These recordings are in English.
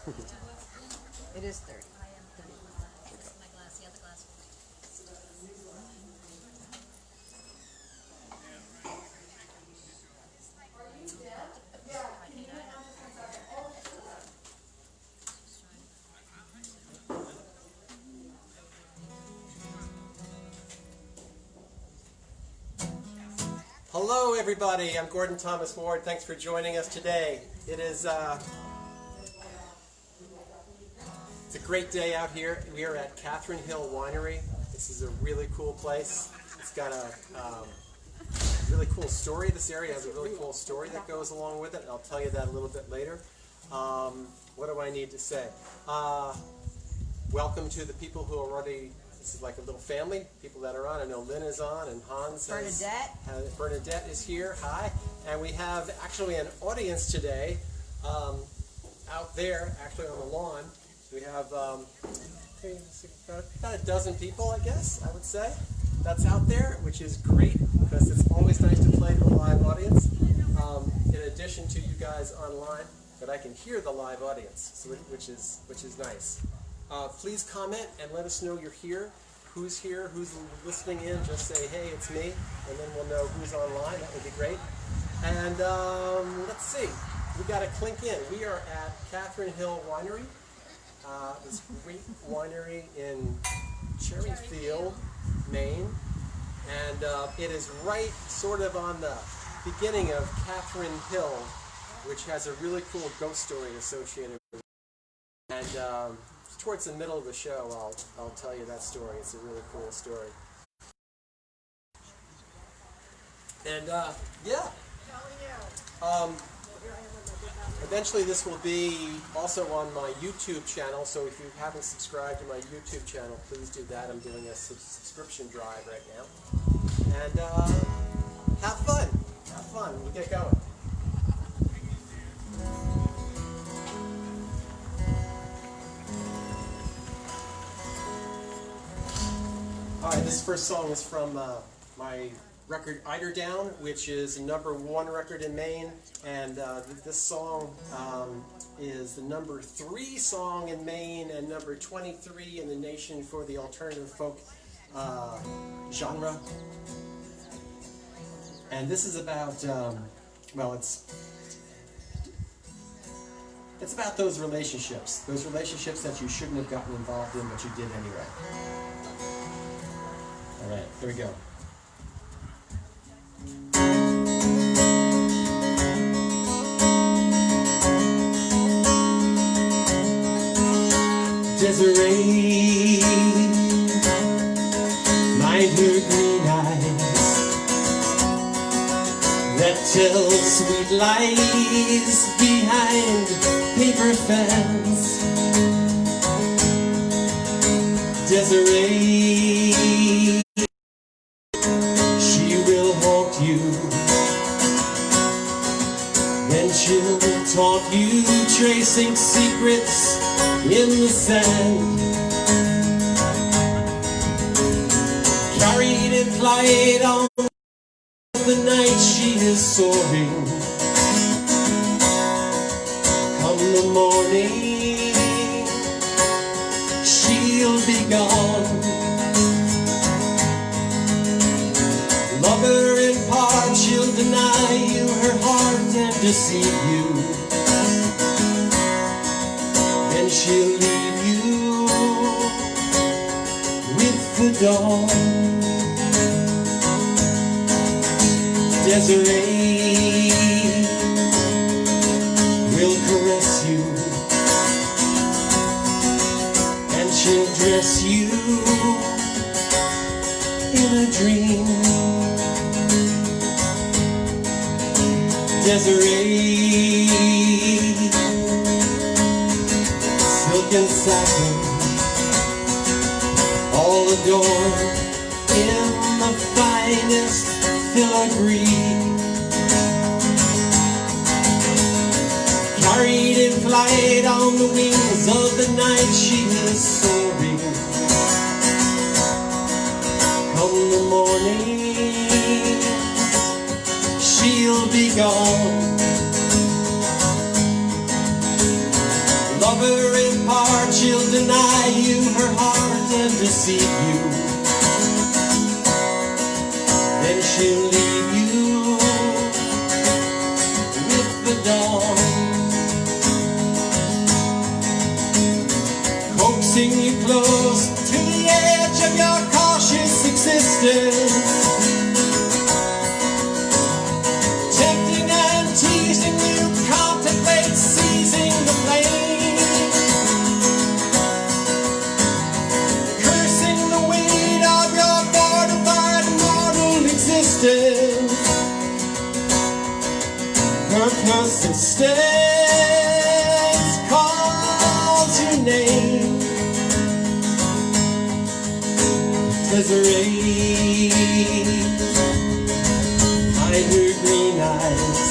It is 30. Hello everybody, I'm Gordon Thomas Ward. Thanks for joining us today. It's a great day out here. We are at Catherine Hill Winery. This is a really cool place. It's got a really cool story. This area has a really cool story that goes along with it. I'll tell you that a little bit later. What do I need to say? Welcome to the people who are already. This is like a little family, people that are on. I know Lynn is on and Hans. Bernadette is here. Hi. And we have actually an audience today out there, actually on the lawn. We have about a dozen people, I guess, I would say, that's out there, which is great because it's always nice to play to a live audience. In addition to you guys online, but I can hear the live audience, which is nice. Please comment and let us know you're here, who's listening in. Just say, hey, it's me, and then we'll know who's online. That would be great. And let's see, we got to clink in. We are at Catherine Hill Winery, this great winery in Cherryfield, Maine. And it is right sort of on the beginning of Catherine Hill, which has a really cool ghost story associated with it. And towards the middle of the show, I'll tell you that story. It's a really cool story. And yeah, eventually this will be also on my YouTube channel. So if you haven't subscribed to my YouTube channel, please do that. I'm doing a subscription drive right now. And have fun. Have fun. We'll get going. All right, this first song is from my record Eider Down, which is a #1 record in Maine, and this song is the #3 song in Maine and #23 in the nation for the alternative folk genre. And this is about, well, it's about those relationships that you shouldn't have gotten involved in, but you did anyway. All right, here we go. Desiree, mind her green eyes that tell sweet lies behind paper fans. Desiree, she will haunt you, then she'll taunt you, tracing secrets in the sand. Carried in flight on the night she is soaring. Come the morning, she'll be gone. Lover in part, she'll deny you her heart and deceive you. Then she'll leave you with the dawn. Desiree will caress you, and she'll dress you in a dream. Desiree, silk and satin, all adorned in the finest filigree. Carried in flight on the wings of the night she is soaring. Come the morning, she'll be gone. love her in part, she'll deny you her heart and deceive you. Then she'll leave you with the dawn, coaxing you close to the edge of your cautious existence, tempting and teasing you, contemplate seizing the flame, cursing the weight of your mortified mortal existence. Her persistence calls your name, Desiree. Behind her green eyes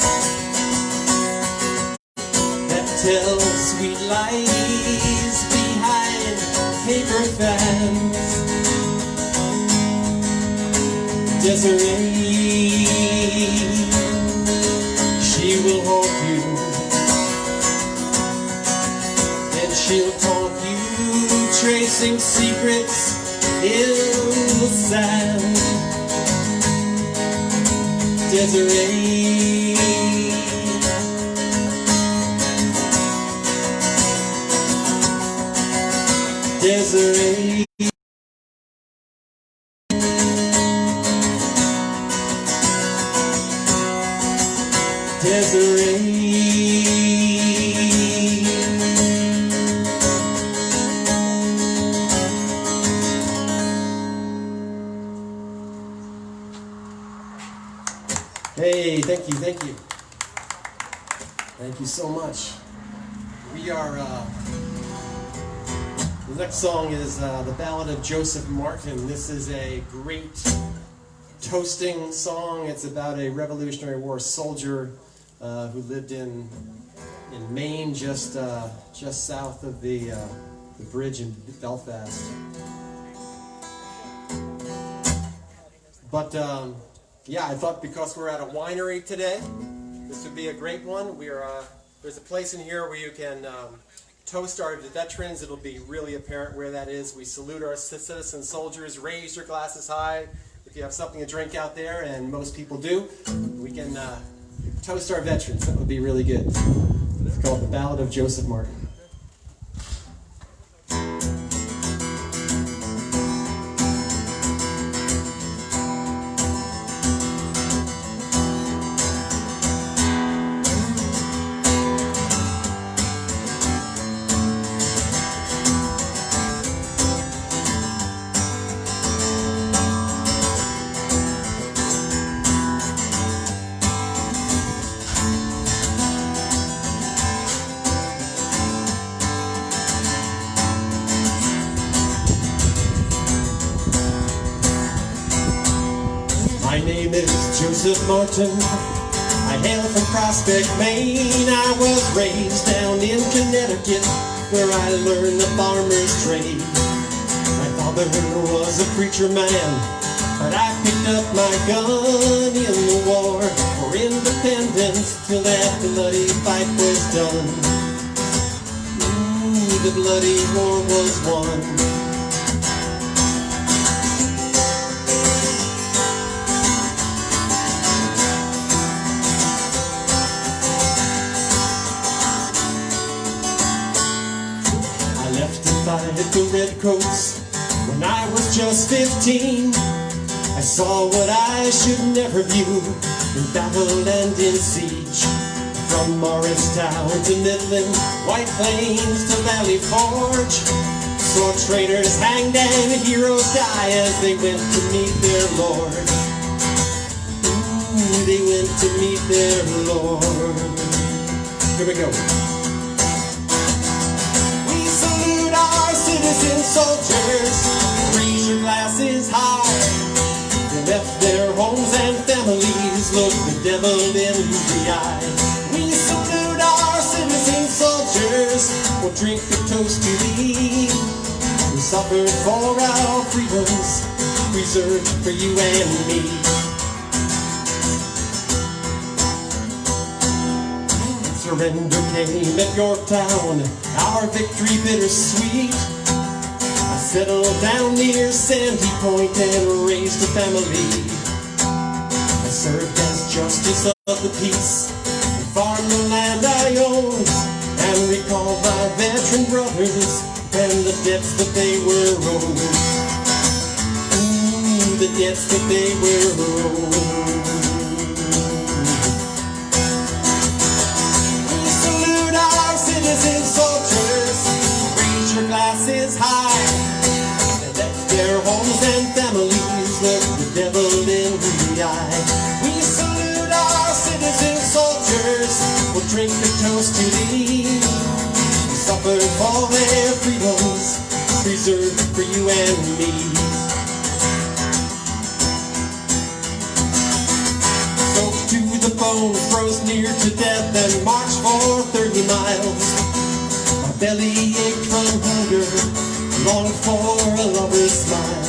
that tell sweet lies behind paper fans, Desiree, she will haunt you, and she'll taunt you, tracing secrets in the sand, Desiree. Desiree. Desiree. Hey, thank you, thank you. Thank you so much. We are, the next song is the Ballad of Joseph Morton. This is a great toasting song. It's about a Revolutionary War soldier who lived in Maine, just south of the bridge in Belfast. But yeah, I thought because we're at a winery today, this would be a great one. There's a place in here where you can toast our veterans. It'll be really apparent where that is. We salute our citizen soldiers. Raise your glasses high. If you have something to drink out there, and most people do, we can toast our veterans. That would be really good. It's called The Ballad of Joseph Morton. My name is Joseph Morton. I hail from Prospect, Maine. I was raised down in Connecticut, where I learned the farmer's trade. My father was a preacher man, but I picked up my gun in the war for independence till that bloody fight was done. The bloody war was won. At the Redcoats when I was just 15. I saw what I should never view in battle and in siege. From Morristown to Midland, White Plains to Valley Forge, saw traitors hanged and heroes die as they went to meet their Lord. They went to meet their Lord. Here we go. Citizen soldiers, raise your glasses high. They left their homes and families, look the devil in the eye. We salute our citizen soldiers, we'll drink a toast to thee, who suffered for our freedoms, reserved for you and me. That's surrender came at Yorktown, our victory bittersweet. I settled down near Sandy Point and raised a family. I served as justice of the peace, farmed the land I owned, and recalled my veteran brothers and the debts that they were owed. Ooh, the debts that they were owed. We salute our citizen soldiers, raise your glasses high. They left their homes and families, look the devil in the eye. We salute our citizen soldiers, we'll drink a toast to thee. Suffered for their freedoms, preserved for you and me. Soaked to the bone, froze near to death, and marched for 30 miles. My belly ached from hunger, longed for a lover's smile.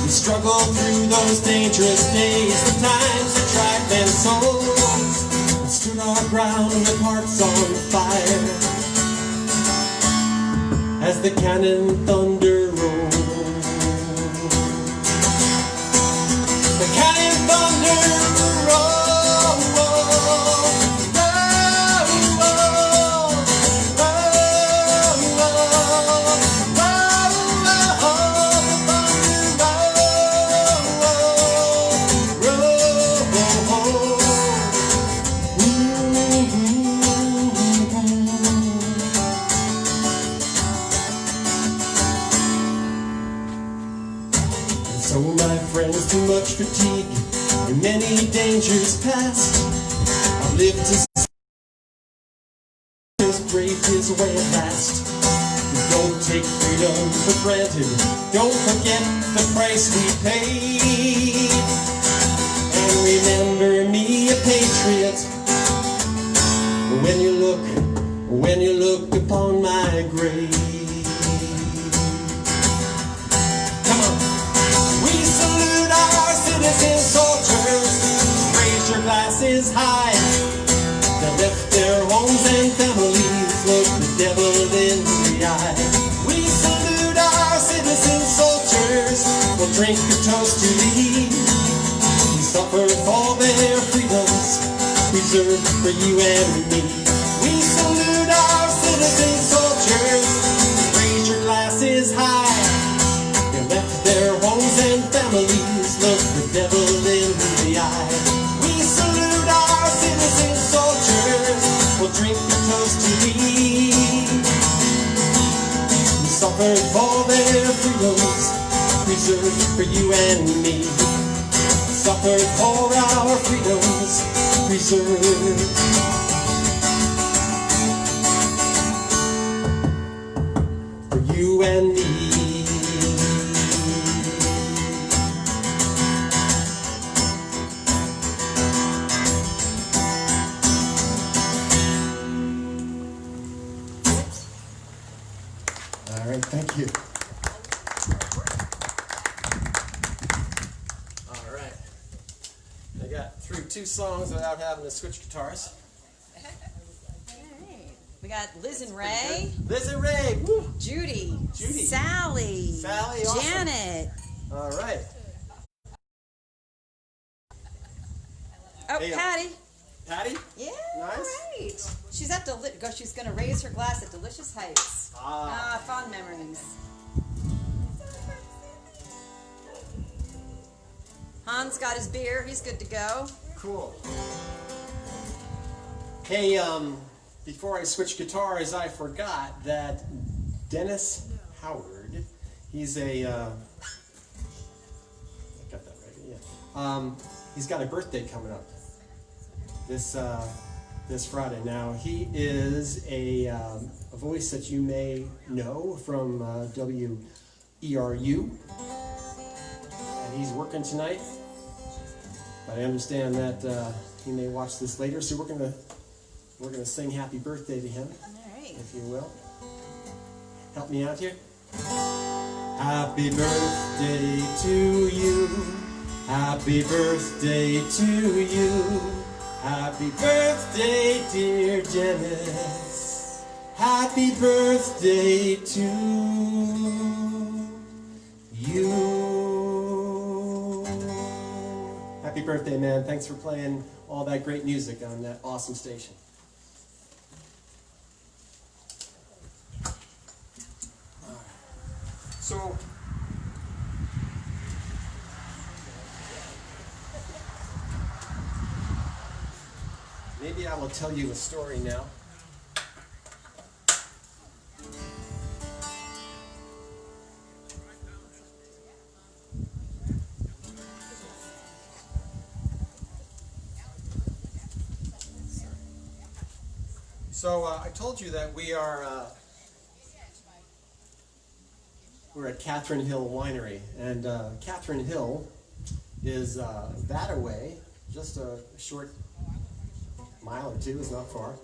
We struggled through those dangerous days, the times that tried men's souls, and stood our ground with hearts on fire. As the cannon thunder rolls, the cannon thunder rolls, So my friends, too much fatigue and many dangers past. I've lived to see his brave his way at last. Don't take freedom for granted. Don't forget the price we paid. And remember me a patriot when you look upon my grave. Glasses high, they left their homes and families, look the devil in the eye. We salute our citizen soldiers, we'll drink a toast to thee. We suffered for their freedoms, preserved for you and me. We salute our citizen soldiers, raise your glasses high. They left their homes and families, look the devil in the eye. We'll drink a toast to thee. We suffered for their freedoms, preserved for you and me. Suffered for our freedoms, preserved for you and me. Thank you. All right. I got through 2 songs without having to switch guitars. All right. We got Liz and Ray. Liz and Ray. Woo. Judy. Sally. Awesome. Janet. All right. Oh, hey, Patty. Patty? Yeah. Nice. All right. She's at she's going to raise her glass at Delicious Heights. Fond memories. Hans got his beer. He's good to go. Cool. Hey, before I switch guitars, I forgot that Dennis Howard, he's a, I got that right, yeah. He's got a birthday coming up this Friday. Now, he is a voice that you may know from WERU, and he's working tonight. But I understand that he may watch this later, so we're gonna sing happy birthday to him, if you will. Help me out here. Happy birthday to you. Happy birthday to you. Happy birthday, dear Dennis. Happy birthday to you. Happy birthday, man. Thanks for playing all that great music on that awesome station. So, maybe I will tell you a story now. So I told you that we're at Catherine Hill Winery, and Catherine Hill is that away, just a short mile or two, is not far.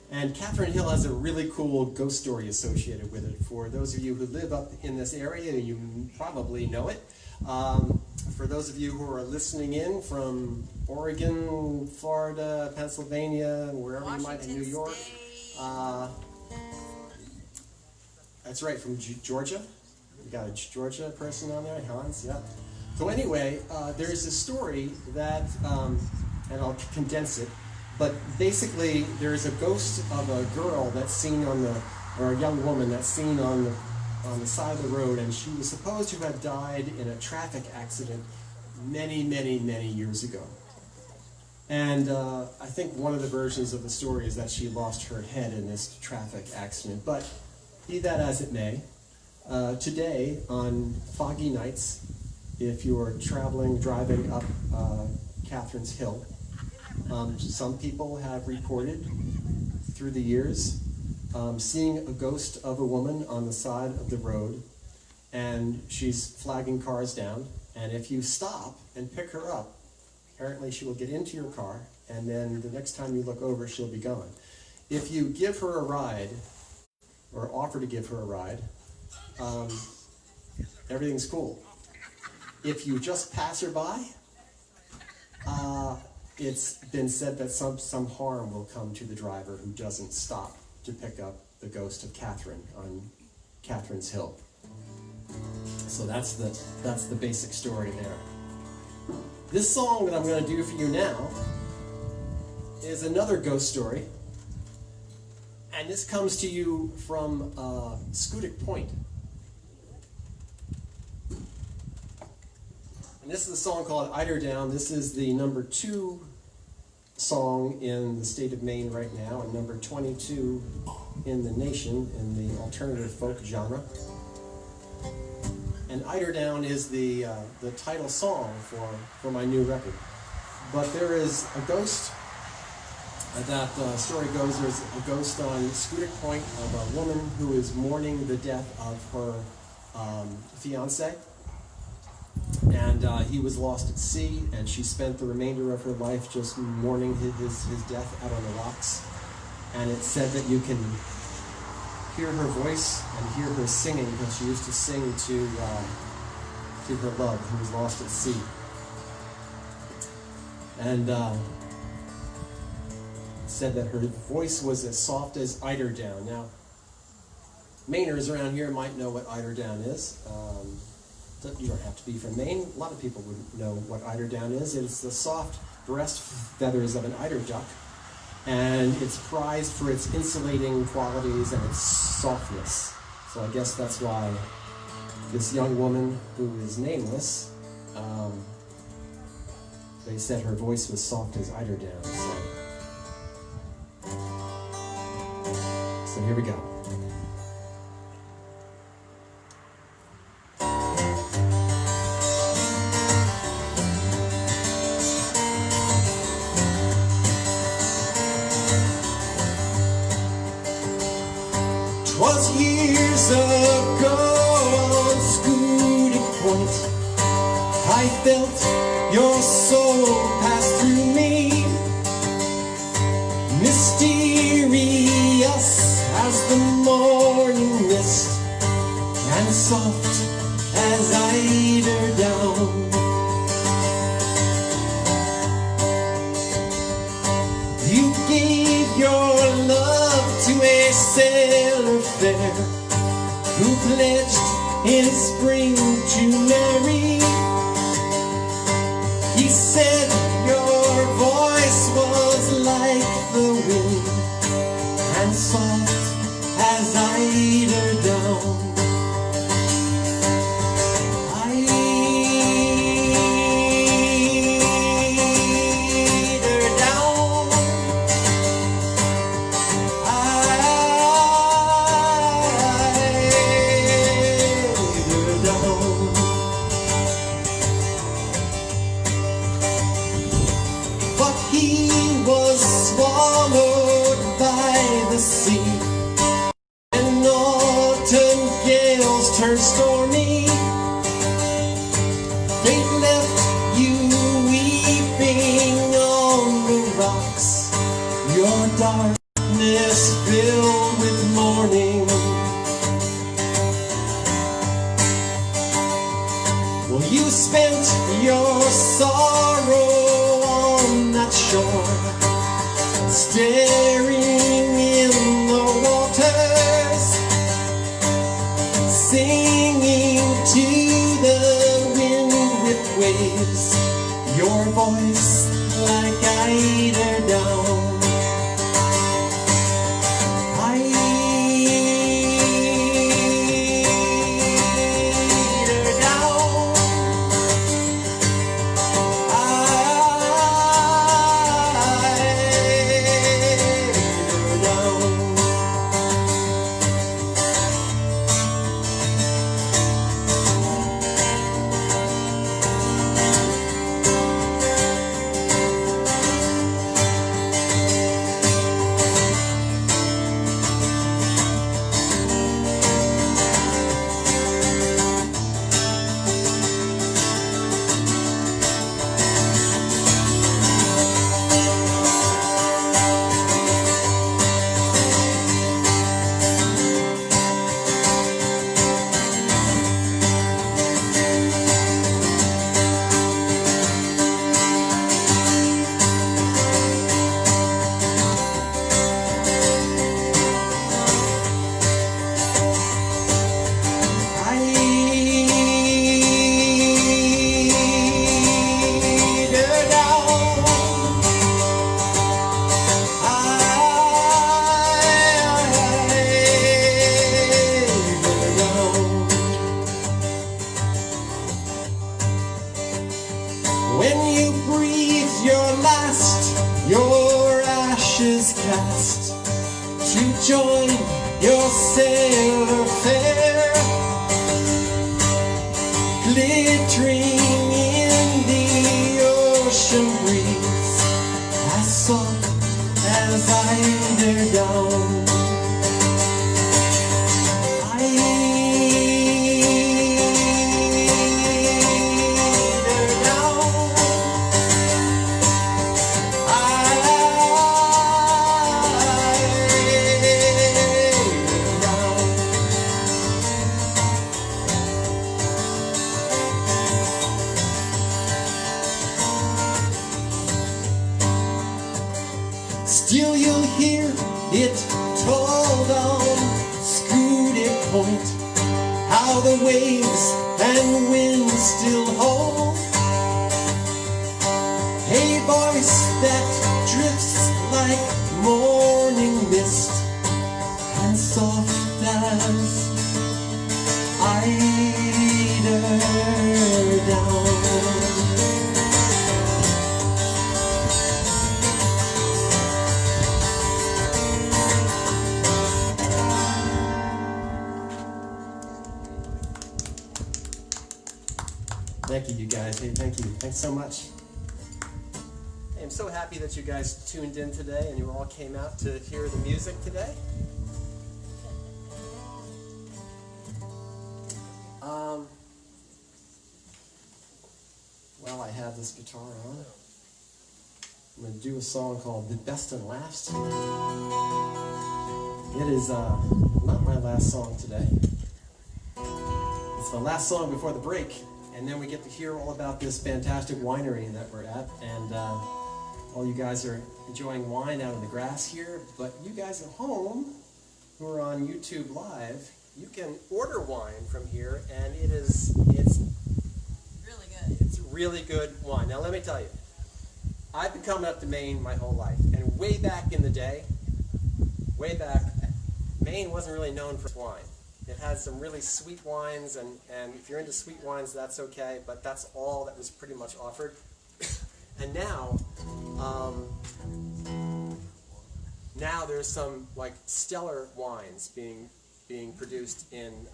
And Catherine Hill has a really cool ghost story associated with it. For those of you who live up in this area, you probably know it. For those of you who are listening in from Oregon, Florida, Pennsylvania, wherever Washington you might, New York. That's right, from Georgia. We got a Georgia person on there, Hans, yeah. So anyway, there's a story that, and I'll condense it, but basically there's a ghost of a girl that's seen on the, or a young woman that's seen on the side of the road, and she was supposed to have died in a traffic accident many, many, many years ago. And I think one of the versions of the story is that she lost her head in this traffic accident. But be that as it may, today on foggy nights, if you're driving up Catherine's Hill, some people have reported through the years seeing a ghost of a woman on the side of the road, and she's flagging cars down, and if you stop and pick her up, apparently she will get into your car, and then the next time you look over, she'll be gone. If you give her a ride, or offer to give her a ride, everything's cool. If you just pass her by, it's been said that some harm will come to the driver who doesn't stop to pick up the ghost of Catherine on Catherine's Hill. So that's the basic story there. This song that I'm going to do for you now is another ghost story, and this comes to you from Scudic Point. And this is a song called Eiderdown. This is the number 2 song in the state of Maine right now, and number 22 in the nation in the alternative folk genre. And Eiderdown is the title song for my new record. But there is a ghost, that story goes, there's a ghost on Scudic Point of a woman who is mourning the death of her fiancé. And he was lost at sea, and she spent the remainder of her life just mourning his death out on the rocks. And it's said that you can hear her voice and hear her singing, because she used to sing to her love, who was lost at sea. And said that her voice was as soft as eiderdown. Now, Mainers around here might know what eiderdown is. You don't have to be from Maine. A lot of people would know what eiderdown is. It's the soft breast feathers of an eider duck, and it's prized for its insulating qualities and its softness. So I guess that's why this young woman, who is nameless, they said her voice was soft as eiderdown. So here we go. 'Twas years ago on Scudic Point, I felt your soul pass through me, mysterious as the morning mist, and soft as eiderdown. fair, who pledged in spring to marry. He said your voice was like the wind, and soft as eider down. Turned stormy, fate left you weeping on the rocks, your darkness filled with mourning. Well, you spent your sorrow on that shore, staring in the waters, singing to the wind with waves, your voice like eider down. Eider down. Eider down. When you breathe your last, your ashes cast to join your sailor fair, glittering in the ocean breeze, as soft as eider down. Still you'll hear it told on Scooted Point, how the waves and winds still hold a voice that drifts like morning mist, and soft as eider down. Thank you, you guys. Hey, thank you. Thanks so much. Hey, I'm so happy that you guys tuned in today and you all came out to hear the music today. Well, I have this guitar on. I'm going to do a song called The Best and Last. It is not my last song today. It's the last song before the break. And then we get to hear all about this fantastic winery that we're at, and all you guys are enjoying wine out in the grass here, but you guys at home who are on YouTube Live, you can order wine from here, and Really good. it's really good wine. Now let me tell you, I've been coming up to Maine my whole life, and way back in the day, Maine wasn't really known for its wine. It had some really sweet wines, and if you're into sweet wines, that's okay, but that's all that was pretty much offered. And now there's some like stellar wines being produced in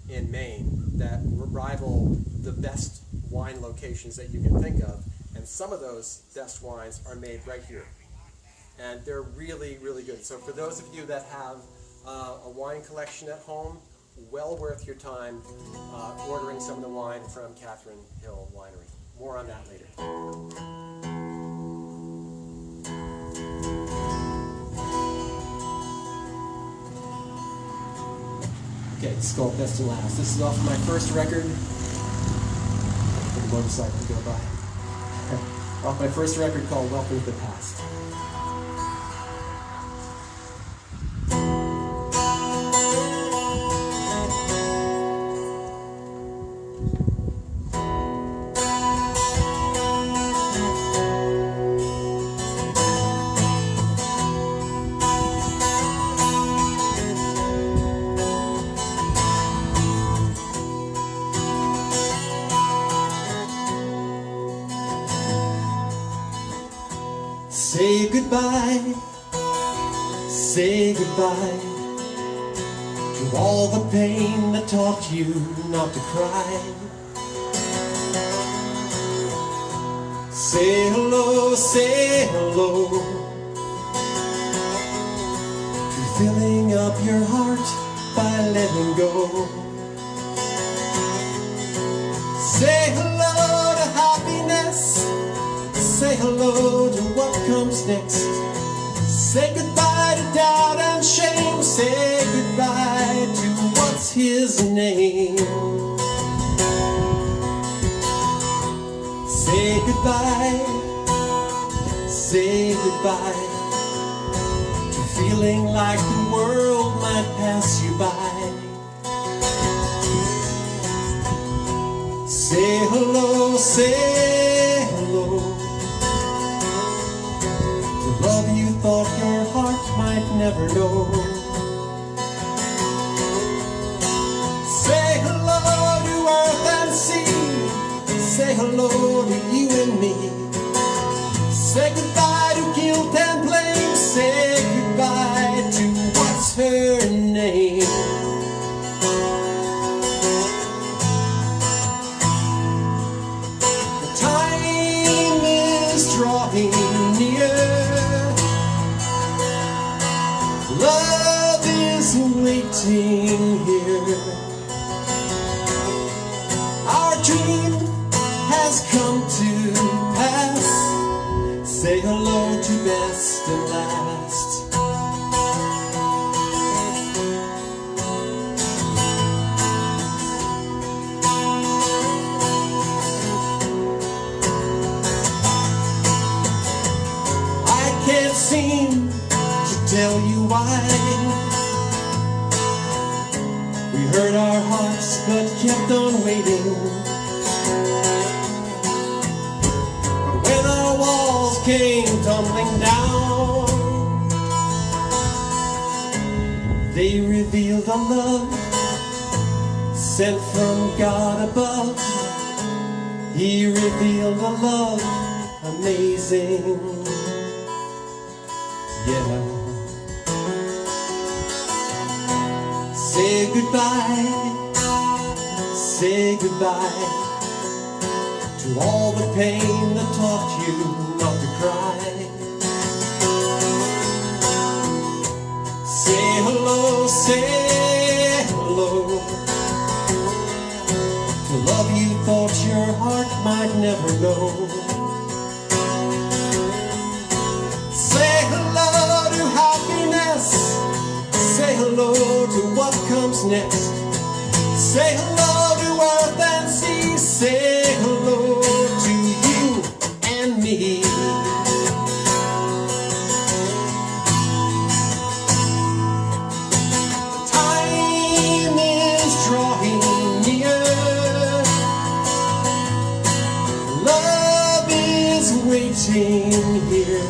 Maine that rival the best wine locations that you can think of, and some of those best wines are made right here, and they're really, really good. So for those of you that have a wine collection at home, well worth your time ordering some of the wine from Catherine Hill Winery. More on that later. Okay, Skull Best and Last. This is off of my first record. For the motorcycle to go by. Off my first record called Welcome to the Past. Say goodbye to all the pain that taught you not to cry. Say hello to filling up your heart by letting go. Say hello to happiness. Say hello to what comes next. Say goodbye to doubt and shame. Say goodbye to what's his name. Say goodbye to feeling like the world might pass you by. Say hello to love you thought your heart might never know. Say hello to earth and sea. Say hello to you and me. Say goodbye to guilt and blame. Say goodbye to what's her name. The time is drawing near. Love is waiting here. Our dream has come to pass. Say hello to best and last. I can't seem to tell you why. We heard our hearts but kept on waiting. But when our walls came tumbling down, they revealed a love sent from God above. He revealed a love amazing. Yeah. Say goodbye to all the pain that taught you not to cry. Say hello to love you thought your heart might never know. Say hello to happiness. Say hello to what comes next. Say hello to earth and sea. Say hello to you and me. waiting here.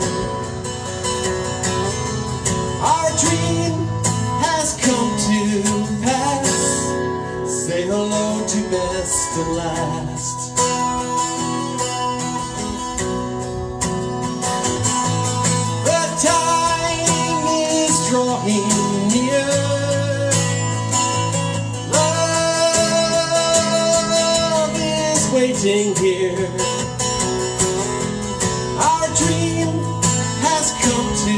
Our dream has come to pass. Say hello to best and last. The time is drawing near. Love is waiting here. Our dream has come to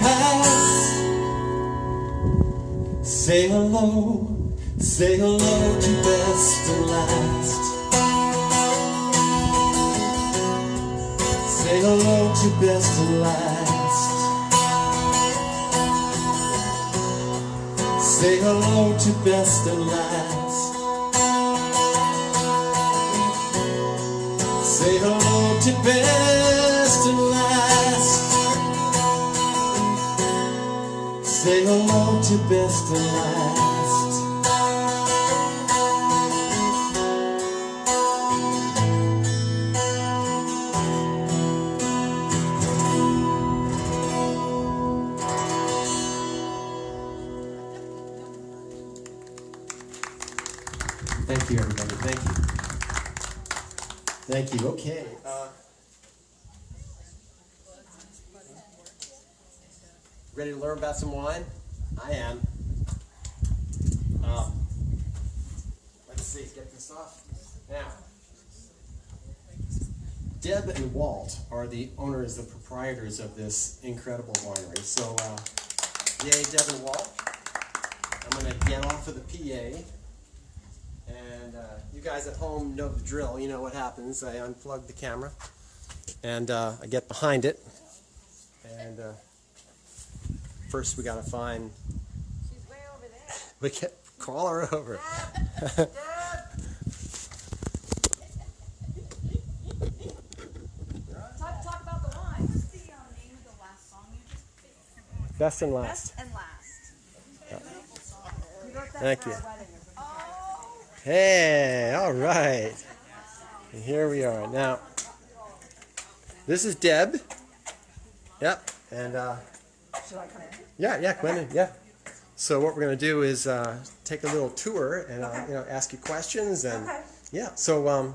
pass. Say hello to best and last. Say hello to best and last. Say hello to best and last. Say hello to best and last. Say hello to best and last. Thank you, everybody. Thank you. Thank you. Okay. Ready to learn about some wine? I am. Let's see. Get this off. Now, Deb and Walt are the owners, the proprietors of this incredible winery. So, yay, Deb and Walt. I'm going to get off of the PA. And you guys at home know the drill. You know what happens. I unplug the camera, and I get behind it. And first we got to find... She's way over there. We can call her over. Deb. Talk about the wine. What's the name of the last song you just picked? Best and last. Best and last. Yeah. We wrote that Thank for you. our wedding. Hey, all right. And here we are. Now, this is Deb. Yep. And Should I come in? yeah, come in. Yeah. So what we're going to do is take a little tour and ask you questions and yeah. So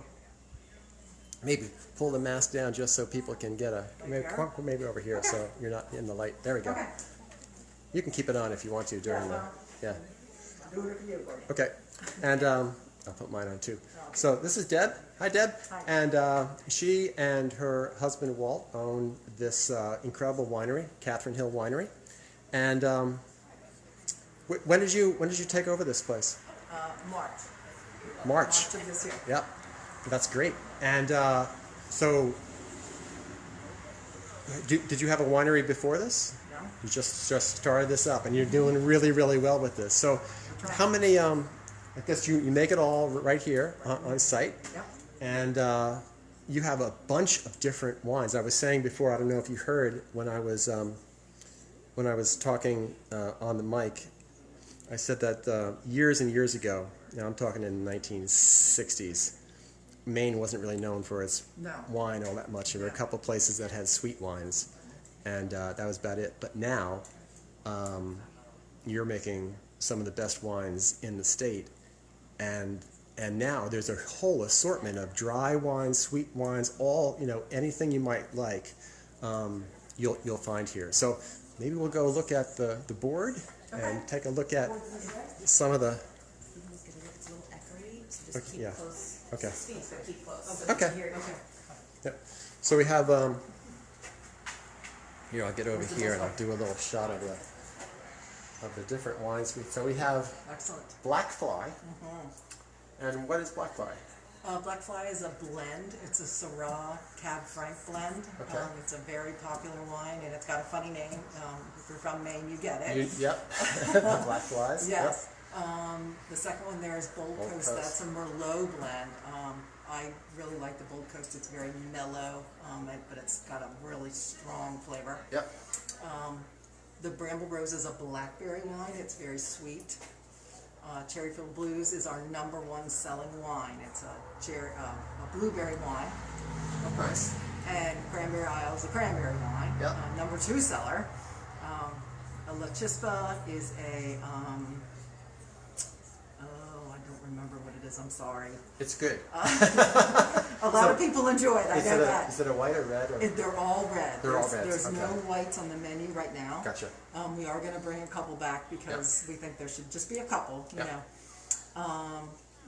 maybe pull the mask down just so people can get a maybe over here so you're not in the light. There we go. Okay. You can keep it on if you want to during the yeah. I'm doing it for you, buddy. Okay. And I'll put mine on too. So this is Deb. Hi, Deb. Hi. And she and her husband Walt own this incredible winery, Catherine Hill Winery. And when did you take over this place? March. March. Of this year. Yep. That's great. And so, did you have a winery before this? No. You just started this up, and you're doing really, really well with this. So, how many? I guess you make it all right here on site. Yep. And you have a bunch of different wines. I was saying before, I don't know if you heard when I was talking on the mic, I said that years and years ago, now I'm talking in the 1960s, Maine wasn't really known for its wine all that much. There were a couple places that had sweet wines, and that was about it. But now, you're making some of the best wines in the state, and now there's a whole assortment of dry wines, sweet wines, all anything you might like, you'll find here. So maybe we'll go look at the board and take a look at some of the. It's a little echoey, so just keep Yeah. close. Okay. Speak, so keep close. Okay. Yep. So we have here. I'll get over here and I'll do a little shot of the different wines. So we have Excellent. Black Fly. And what is Black Fly? Black Fly is a blend. It's a Syrah Cab Franc blend. Okay. It's a very popular wine, and it's got a funny name. If you're from Maine, you get it. Yep. The Black Flies. Yes. The second one there is Bold Bold Coast. Coast. That's a Merlot blend. I really like the Bold Coast. It's very mellow, but it's got a really strong flavor. Yep. The Bramble Rose is a blackberry wine. It's very sweet. Cherryfield Blues is our #1 selling wine. It's a blueberry wine, of course. And Cranberry Isle is a cranberry wine. Yep. Number 2 seller. A La Chispa is a, I don't remember what it is, I'm sorry. It's good. A lot of people enjoy it, I know that. Is it a white or red? Or? They're all red. They're all reds, There's okay. no whites on the menu right now. Gotcha. We are going to bring a couple back because we think there should just be a couple, you know.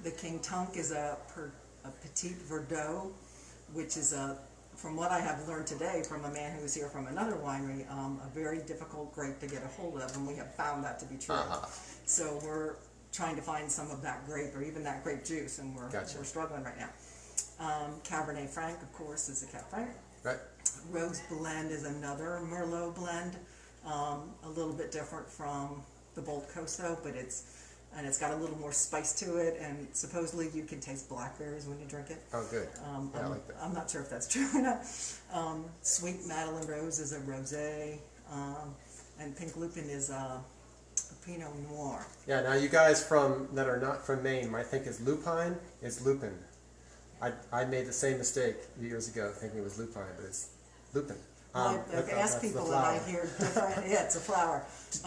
The King Tunk is a Petit Verdot, which is from what I have learned today from a man who was here from another winery, a very difficult grape to get a hold of, and we have found that to be true. So we're trying to find some of that grape or even that grape juice, and we're struggling right now. Cabernet Franc, of course, is a Cab Franc. Right. Rose Blend is another Merlot blend, a little bit different from the Bold Coast though, but it's got a little more spice to it, and supposedly you can taste blackberries when you drink it. Oh, good. I like that. I'm not sure if that's true or not. Sweet Madeleine Rose is a rosé, and Pink Lupin is a Pinot Noir. Yeah, now you guys that are not from Maine might think it's lupine. It's lupin. I made the same mistake years ago thinking it was lupine, but it's lupin. I ask people and I hear different, yeah, it's a flower.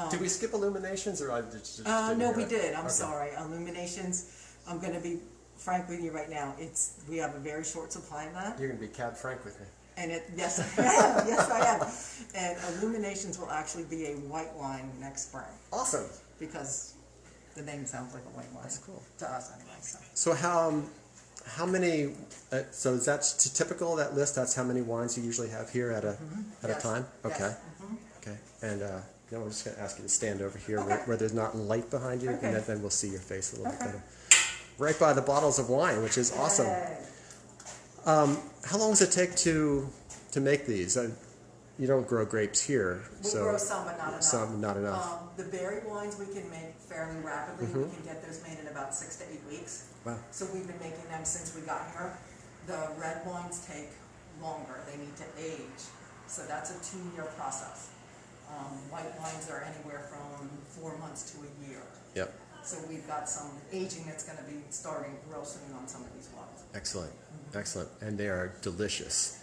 Did we skip Illuminations or I just no, we did. I'm sorry. Illuminations, I'm going to be frank with you right now. We have a very short supply of that. You're going to be Cab Franc with me. And yes, I am. Yes, I am. And Illuminations will actually be a white wine next spring. Awesome. Because the name sounds like a white wine. That's cool. To us, anyway. So how many? So is that typical? That list? That's how many wines you usually have here at a time? Okay. Yes. Okay. And we're just going to ask you to stand over here where there's not light behind you, and then we'll see your face a little bit better. Right by the bottles of wine, which is awesome. How long does it take to make these? You don't grow grapes here, We grow some, but not enough. Some, not enough. The berry wines we can make fairly rapidly. We can get those made in about 6 to 8 weeks. Wow. So we've been making them since we got here. The red wines take longer. They need to age. So that's a 2-year process. White wines are anywhere from 4 months to a year. Yep. So we've got some aging that's going to be starting real soon on some of these wines. Excellent. Excellent. And they are delicious.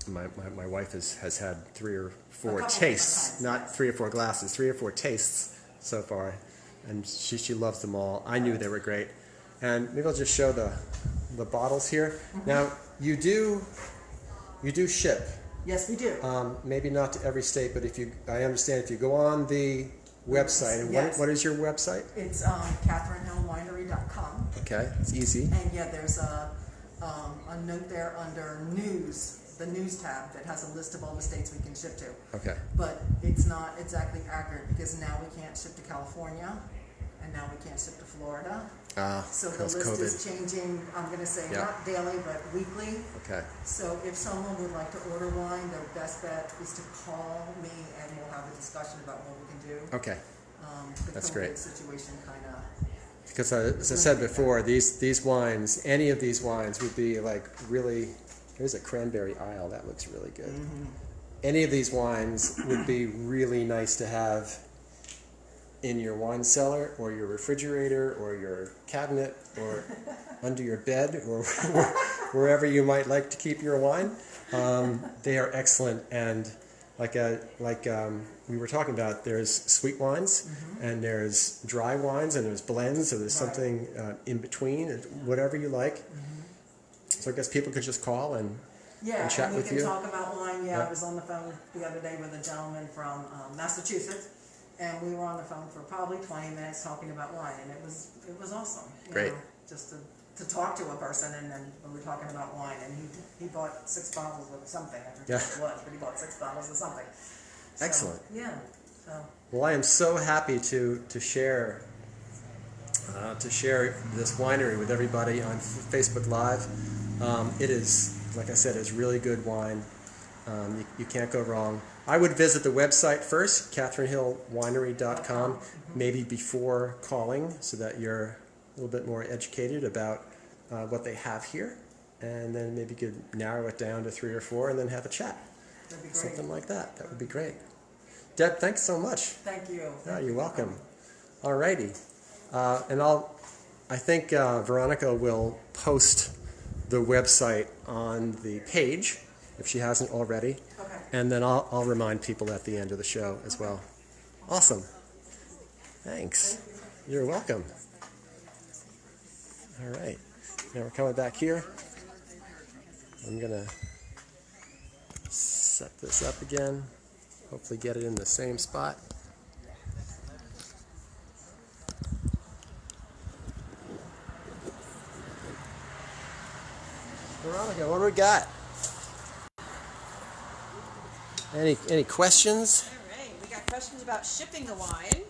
My wife has had 3 or 4 tastes, not 3 or 4 glasses, 3 or 4 tastes so far, and she loves them all. I knew they were great. And maybe I'll just show the bottles here. Now you do ship. Yes, we do. Maybe not to every state, but I understand if you go on the website, and what is your website? It's CatherineHillWinery.com. Okay, it's easy. And there's a note there under news, the news tab that has a list of all the states we can ship to. Okay. But it's not exactly accurate because now we can't ship to California, and now we can't ship to Florida. So the list COVID. is changing, I'm going to say, not daily, but weekly. Okay. So if someone would like to order wine, their best bet is to call me, and we'll have a discussion about what we can do. Okay. That's great. The situation kind of... Because as I said before, these wines, any of these wines would be like really. Here's a Cranberry Isle. That looks really good. Any of these wines would be really nice to have in your wine cellar or your refrigerator or your cabinet or under your bed or wherever you might like to keep your wine. They are excellent, and like we were talking about, there's sweet wines and there's dry wines and there's blends, so there's something in between, whatever you like. So I guess people could just call and chat with you. We can talk about wine. I was on the phone the other day with a gentleman from Massachusetts, and we were on the phone for probably 20 minutes talking about wine, and it was awesome. Great. Just to talk to a person, and then we were talking about wine, and he bought 6 bottles of something. I forget what it was, but he bought 6 bottles of something. So, excellent. Yeah. So. Well, I am so happy to share this winery with everybody on Facebook Live. It is, like I said, it's really good wine. You can't go wrong. I would visit the website first, CatherineHillWinery.com, maybe before calling, so that you're a little bit more educated about what they have here, and then maybe you could narrow it down to 3 or 4 and then have a chat. That'd be great. Something like that. That would be great. Deb, thanks so much. Thank you. You're welcome. All righty. And I think Veronica will post the website on the page if she hasn't already. Okay. And then I'll remind people at the end of the show as well. Awesome. Thanks. You're welcome. All right. Now we're coming back here. I'm going to set this up again. Hopefully get it in the same spot. Veronica, what do we got? Any questions? All right, we got questions about shipping the wine.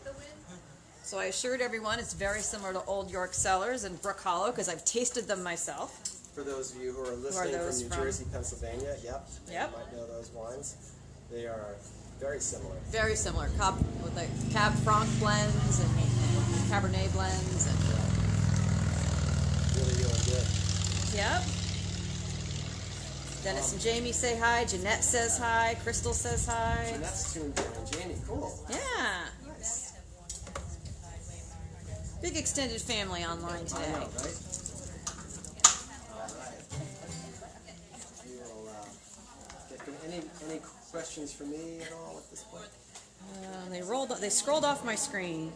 So I assured everyone it's very similar to Old York Cellars and Brook Hollow because I've tasted them myself. For those of you who are listening from New Jersey, Pennsylvania, yep. You might know those wines. They are very similar. Very similar. With the Cab Franc blends and Cabernet blends. And really, really good. Yep. Dennis and Jamie say hi. Jeanette says hi. Crystal says hi. Jeanette's tuned in. And Jamie, cool. Yeah. Nice. Big extended family online today. I know, right? All right. We will any questions for me at all at this point? They scrolled off my screen.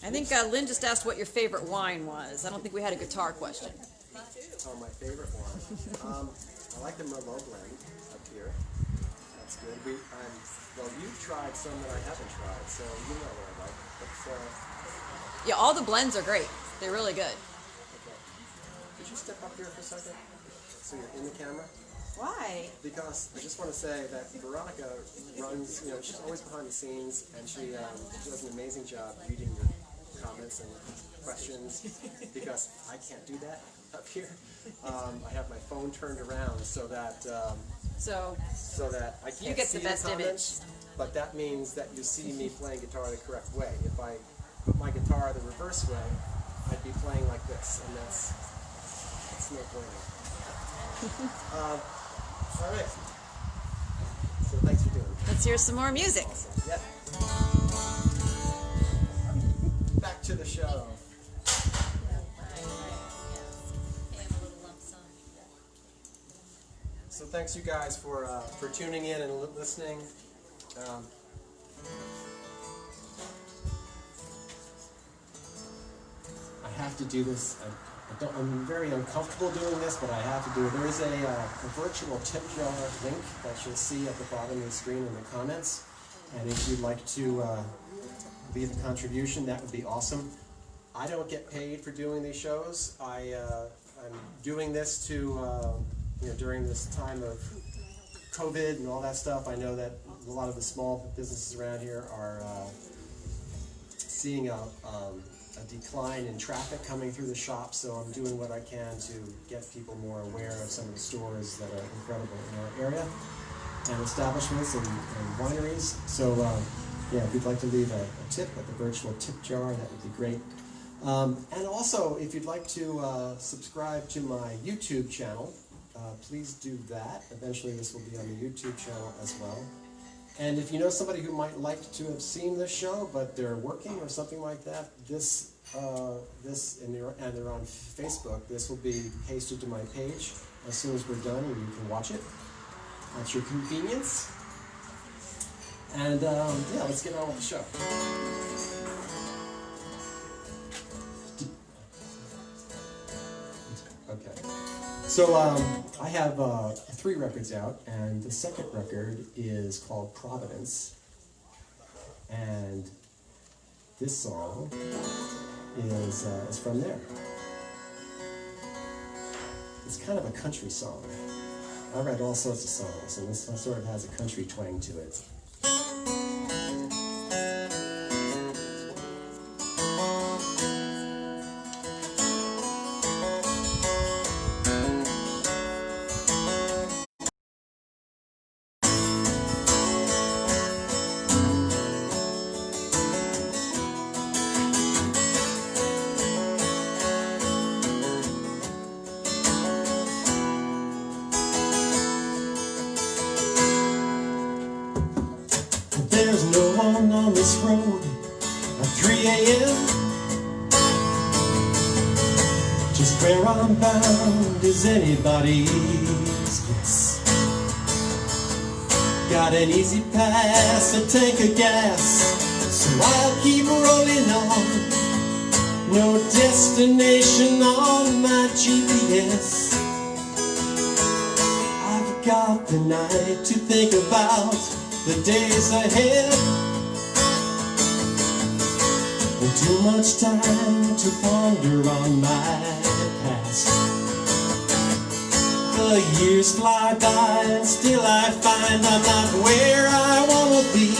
I think Lynn just asked what your favorite wine was. I don't think we had a guitar question. Oh, my favorite wine. I like the Merlot blend up here. That's good. Well, you've tried some that I haven't tried, so you know what I like. But, yeah, all the blends are great. They're really good. Okay. Could you step up here for a second? So you're in the camera? Why? Because I just want to say that Veronica runs, she's always behind the scenes, and she does an amazing job reading your comments and questions, because I can't do that up here. I have my phone turned around so that so that I can't you get see the best comments, image. But that means that you see me playing guitar the correct way. If I put my guitar the reverse way, I'd be playing like this, and that's no bueno. All right. So thanks for doing it. Let's hear some more music. Awesome. Yep. Back to the show. So thanks you guys for tuning in and listening. I have to do this. I'm very uncomfortable doing this, but I have to do it. There is a virtual tip jar link that you'll see at the bottom of the screen in the comments. And if you'd like to leave a contribution, that would be awesome. I don't get paid for doing these shows. I'm doing this to, during this time of COVID and all that stuff. I know that a lot of the small businesses around here are seeing a decline in traffic coming through the shop, so I'm doing what I can to get people more aware of some of the stores that are incredible in our area, and establishments and wineries. So yeah, if you'd like to leave a tip at the virtual tip jar, that would be great. And also, if you'd like to subscribe to my YouTube channel, please do that. Eventually this will be on the YouTube channel as well. And if you know somebody who might like to have seen this show, but they're working or something like that, and they're on Facebook, this will be pasted to my page as soon as we're done, and you can watch it at your convenience. And yeah, let's get on with the show. Okay. So I have 3 records out, and the second record is called Providence, and this song is from there. It's kind of a country song. I write all sorts of songs, and this one sort of has a country twang to it. There's no one on this road at 3 a.m. Just where I'm bound is anybody's guess. Got an easy pass, a tank of gas, so I'll keep rolling on. No destination on my GPS. I've got the night to think about the days ahead, and too much time to ponder on my past. The years fly by and still I find I'm not where I wanna be.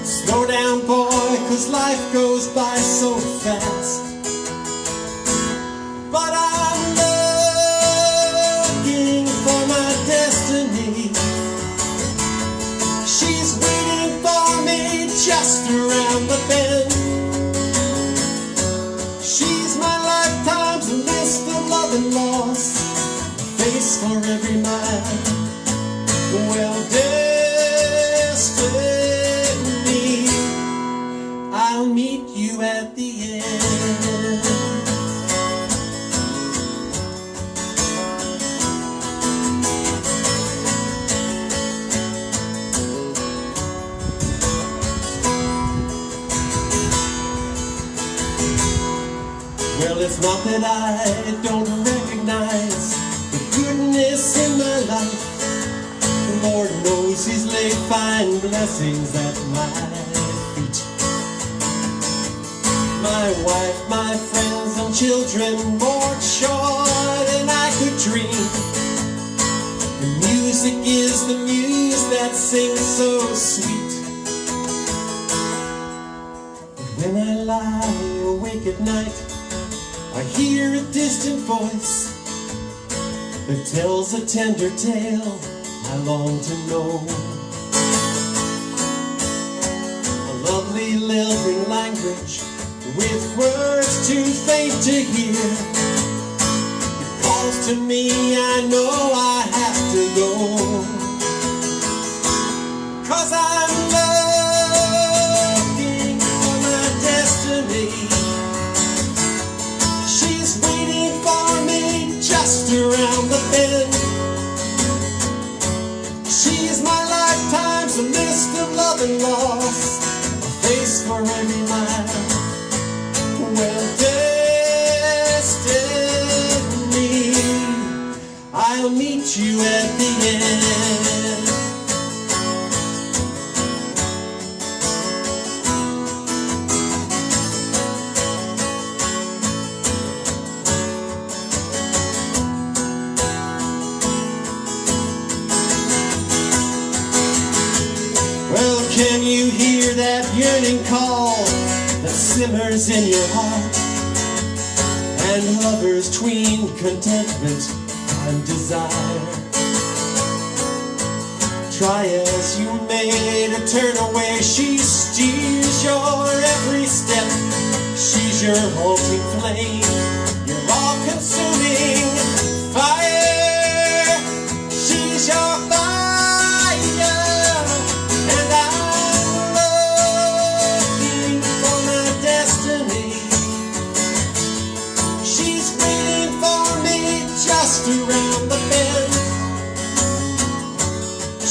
Slow down, boy, 'cause life goes by so fast. But I'm looking for my destiny. She's waiting for me just around the bend. She's my lifetime's list of love and loss, a face for every mile. Well, destiny, I'll meet you at the end. Well, it's not that I don't recognize the goodness in my life. The Lord knows He's laid fine blessings at my feet. My wife, my friends and children more joy than I could dream. The music is the muse that sings so sweet. But when I lie awake at night, I hear a distant voice that tells a tender tale I long to know. A lovely lilting language with words too faint to hear. It calls to me, I know I have to go. 'Cause I'm looking for my destiny. She's waiting for me just around the bend. She's my lifetime's list of love and loss, a face for every mile. Well, destiny, I'll meet you at the end. Well, can you hear that yearning call that simmers in your heart and hovers between contentment and desire? Try as you may to turn away, she steers your every step. She's your haunting flame, your all-consuming fire. She's your fire, and I'm looking for my destiny. She's waiting for me just around the bend.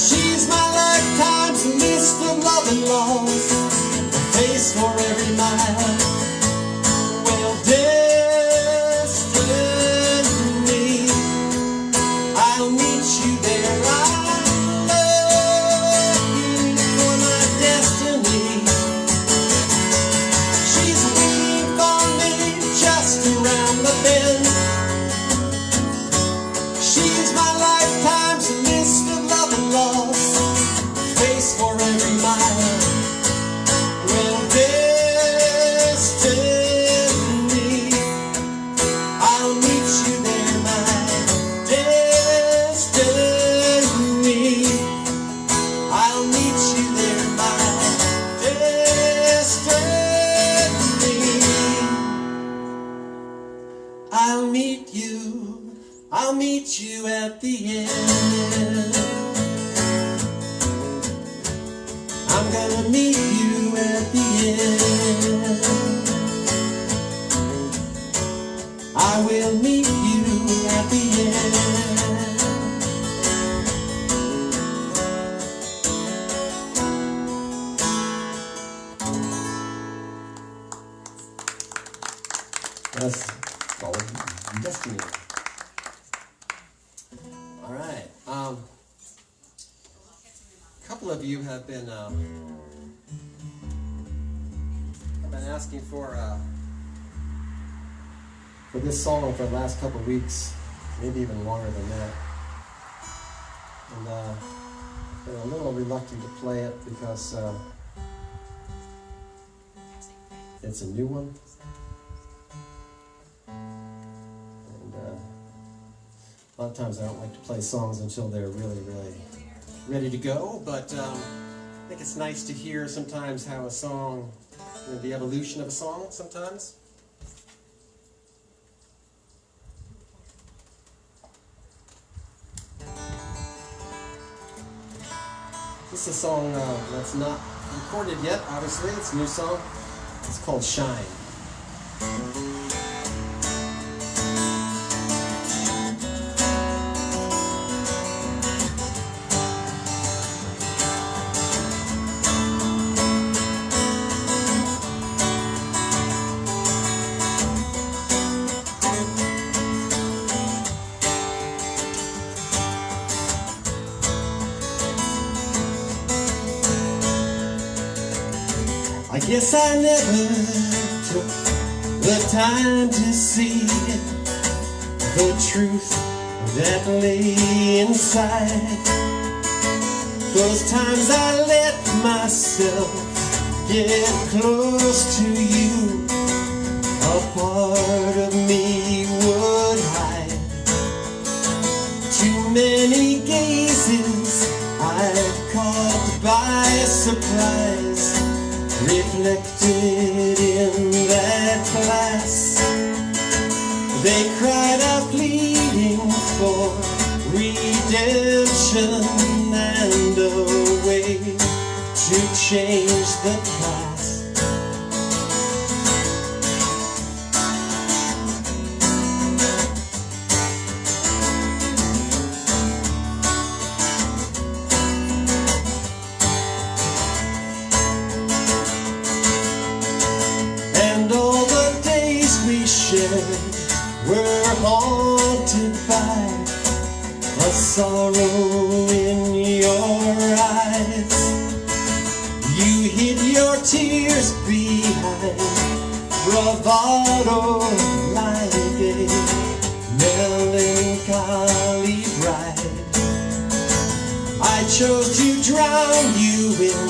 She's my lifetime's list of love and loss, a face for every mile. Well, destiny, I'll meet you there. I'm looking for my destiny. She's waiting for me just around the bend. She's my lifetime's list of love and loss, a face for every mile. Well, destiny, I'll meet you there, my destiny. I'll meet you there, my destiny. I'll meet you at the end. I'm gonna meet you at the end. That's called Destiny. All right. A couple of you have been asking for this song for the last couple of weeks, maybe even longer than that. And been a little reluctant to play it because it's a new one. And a lot of times I don't like to play songs until they're really, really ready to go, but I think it's nice to hear sometimes how a song, the evolution of a song sometimes. This is a song that's not recorded yet, obviously. It's a new song. It's called Shine. I guess I never took the time to see the truth that lay inside. Those times I let myself get close to you, a part of me would hide. Too many gazes I've caught by surprise, reflected in that glass. They cried out pleading for redemption and a way to change the past. We're haunted by a sorrow in your eyes. You hid your tears behind bravado like a melancholy bride. I chose to drown you in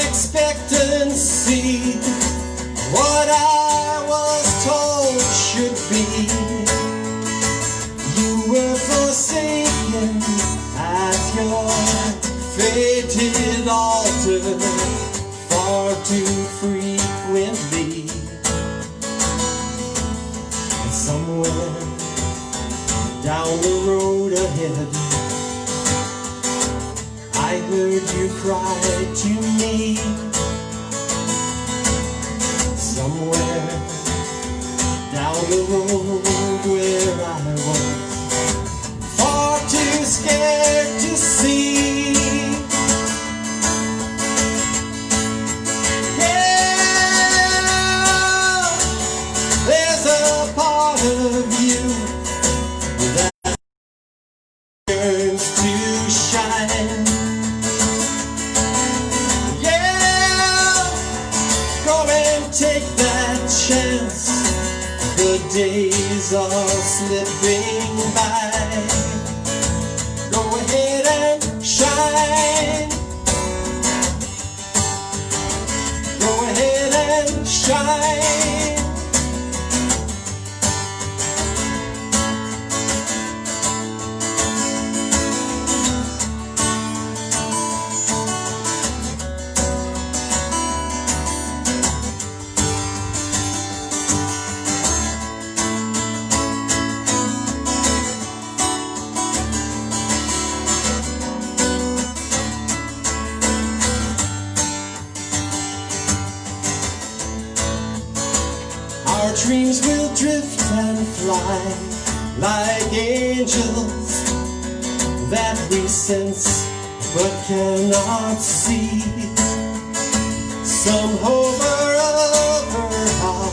expectancy. What I was told should be, you were forsaken at your fated altar far too frequently. And somewhere down the road ahead, I heard you cry to me. Somewhere down the road where I was far too scared to see. Yeah, there's a part of you that yearns to shine. Take that chance, the days are slipping by. Go ahead and shine. Go ahead and shine. Our dreams will drift and fly like angels that we sense but cannot see. Some hover over our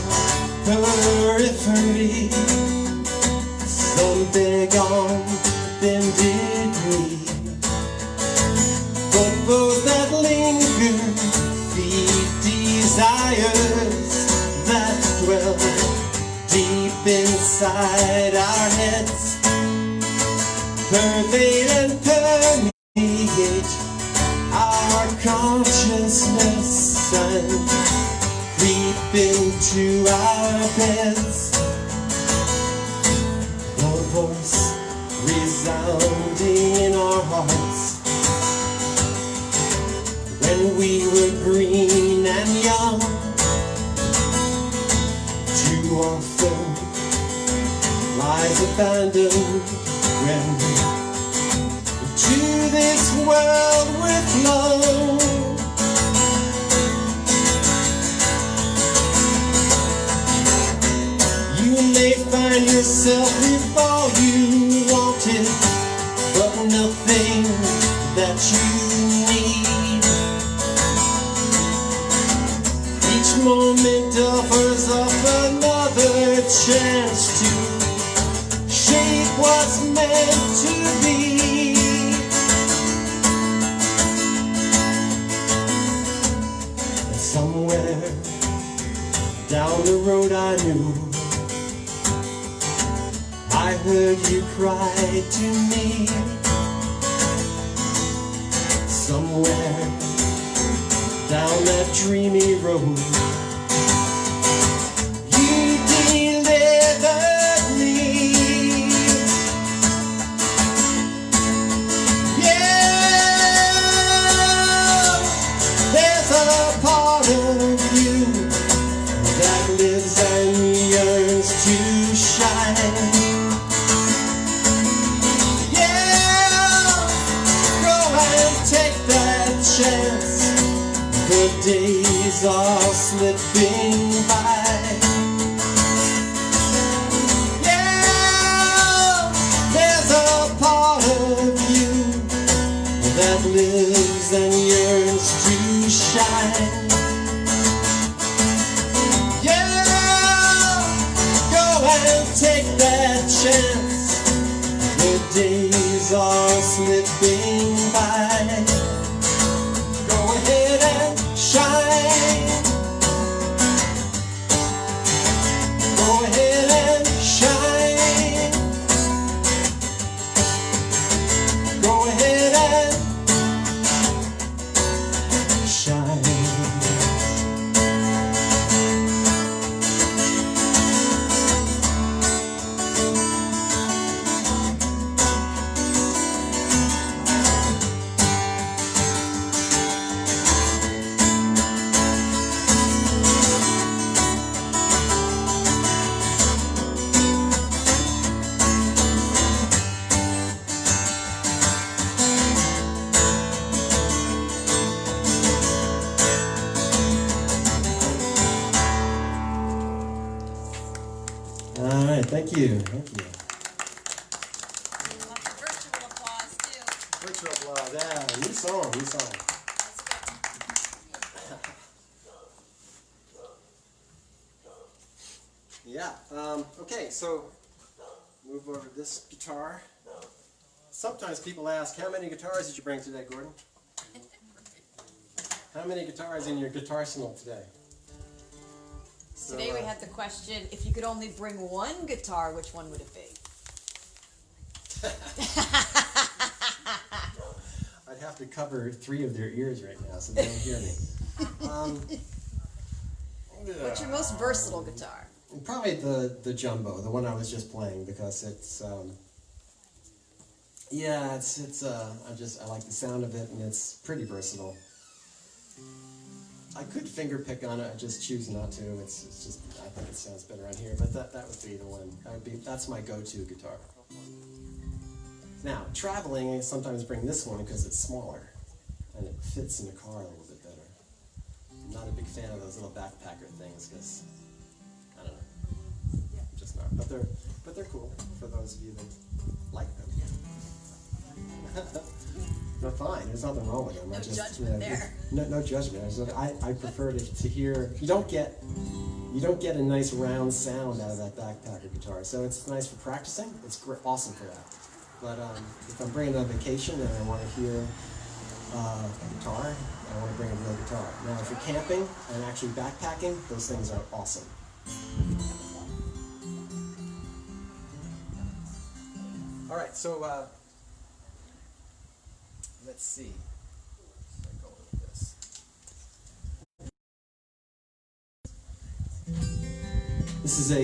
desires that dwell deep inside our heads pervade and permeate our consciousness and creep into our beds. The voice resounding in our hearts when we were green and young. Too often lies abandoned when to this world we're flown. You may find yourself with all you wanted, but nothing that you need. Each moment offers up another chance to shape what's meant to be. And somewhere down the road I knew I heard you cry to me. Somewhere down that dreamy road you delivered me. Yeah, there's a part of you that lives and yearns to shine. Chance, the days are slipping by. Yeah, there's a part of you that lives and yearns to shine. Yeah, go and take that chance, the days are slipping by. Thank you. Thank you. Virtual applause too. Virtual applause. Yeah, new song, new song. Yeah. Okay, so move over to this guitar. Sometimes people ask, how many guitars did you bring today, Gordon? How many guitars in your guitar arsenal today? Today we had the question, if you could only bring one guitar, which one would it be? I'd have to cover 3 of their ears right now so they don't hear me. What's your most versatile guitar? Probably the jumbo, the one I was just playing, because it's yeah, I like the sound of it, and it's pretty versatile. I could finger pick on it, I just choose not to. It's just, I think it sounds better on here, but that would be the one. That's my go-to guitar. Now, traveling, I sometimes bring this one because it's smaller, and it fits in the car a little bit better. I'm not a big fan of those little backpacker things, because, I don't know, I'm just not. But they're cool for those of you that like them. They're fine. There's nothing wrong with them. No judgment there. No judgment. I prefer to hear. You don't get a nice round sound out of that backpacker guitar. So it's nice for practicing. It's awesome for that. But if I'm bringing it on vacation and I want to hear a guitar, I want to bring a real guitar. Now, if you're camping and actually backpacking, those things are awesome. All right, so let's see. Where am I going with this? This is a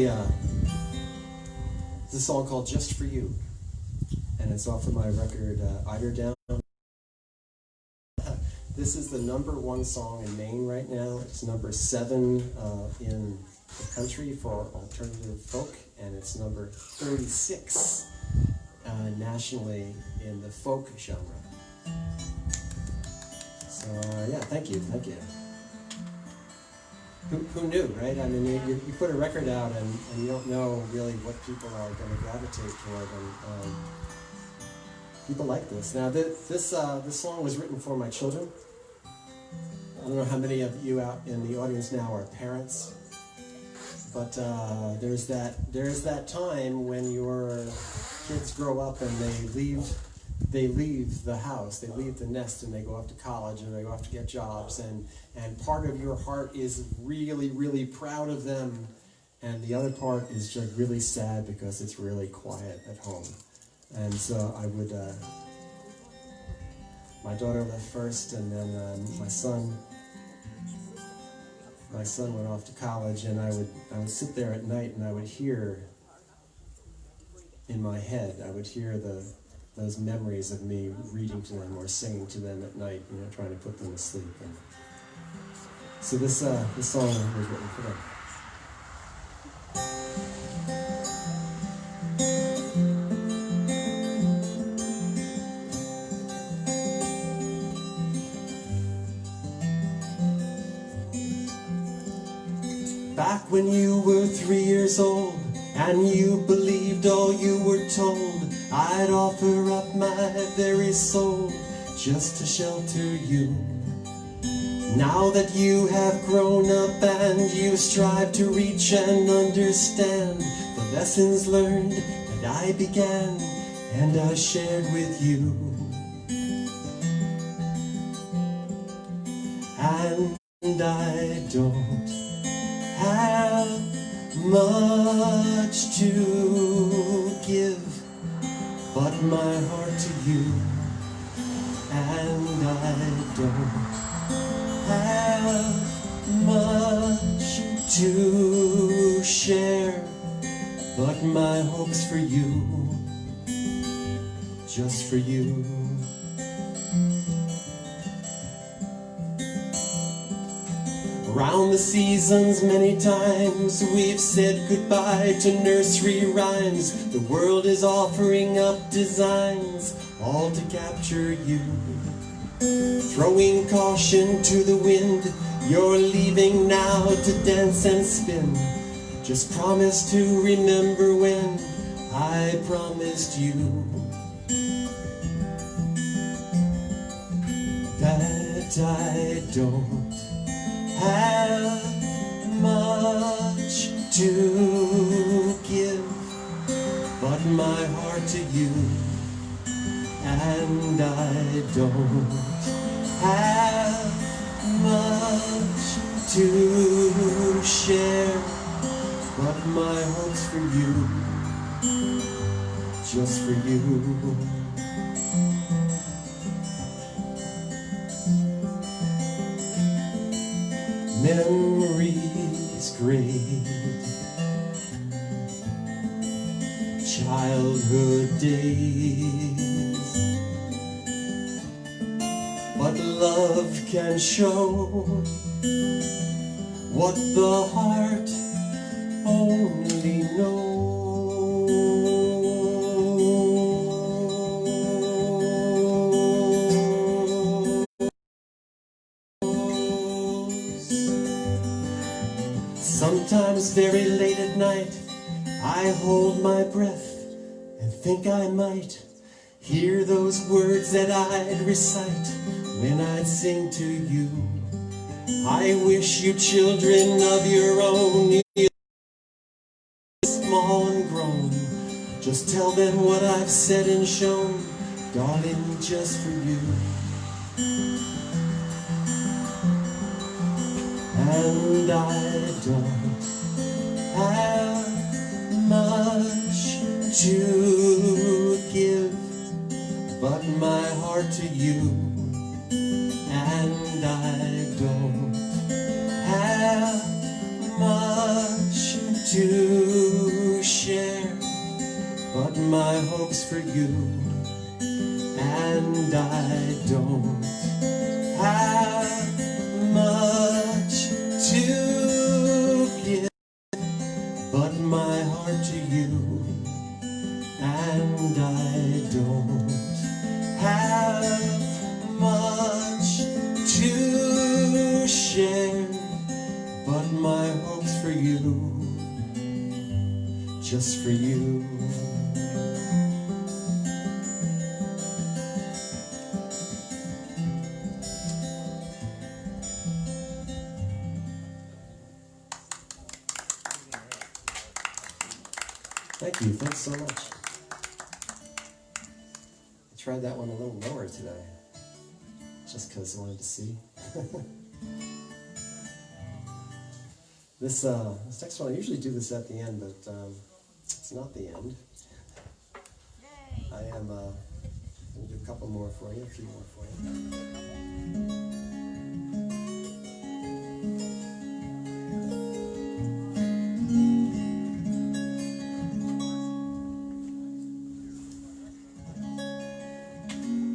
song called "Just for You," and it's off of my record "Eider Down." This is the #1 song in Maine right now. It's #7 in the country for alternative folk, and it's #36 nationally in the folk genre. So yeah, thank you. Who knew, right? I mean, you put a record out and you don't know really what people are going to gravitate toward, and people like this. Now, this song was written for my children. I don't know how many of you out in the audience now are parents, but there's that time when your kids grow up and they leave the house, they leave the nest, and they go off to college and they go off to get jobs, and part of your heart is really, really proud of them, and the other part is just really sad because it's really quiet at home. And so I would, my daughter left first, and then my son went off to college, and I would sit there at night and I would hear in my head, I would hear those memories of me reading to them or singing to them at night, trying to put them to sleep. And so this song was written for them. Back when you were 3 years old and you believed all you were told, I'd offer up my very soul just to shelter you. Now that you have grown up and you strive to reach and understand the lessons learned that I began and I shared with you. And I don't have much to give but my heart to you, and I don't have much to share but my hopes for you, just for you. Around the seasons many times we've said goodbye to nursery rhymes. The world is offering up designs all to capture you. Throwing caution to the wind, you're leaving now to dance and spin. Just promise to remember when I promised you that I don't have much to give but my heart to you, and I don't have much to share but my hopes for you, just for you. Memories great, childhood days, but love can show what the heart only knows. Sometimes very late at night I hold my breath and think I might hear those words that I'd recite when I'd sing to you. I wish you children of your own, small and grown, just tell them what I've said and shown, darling, just for you. And I don't have much to give but my heart to you. And I don't have much to share but my hopes for you. And I don't have much to give but my heart to you. And I don't have much to share but my hopes for you, just for you. Thank you, thanks so much. I tried that one a little lower today, just because I wanted to see. This next one, I usually do this at the end, but it's not the end. Yay. I am going to do a couple more for you, a few more for you.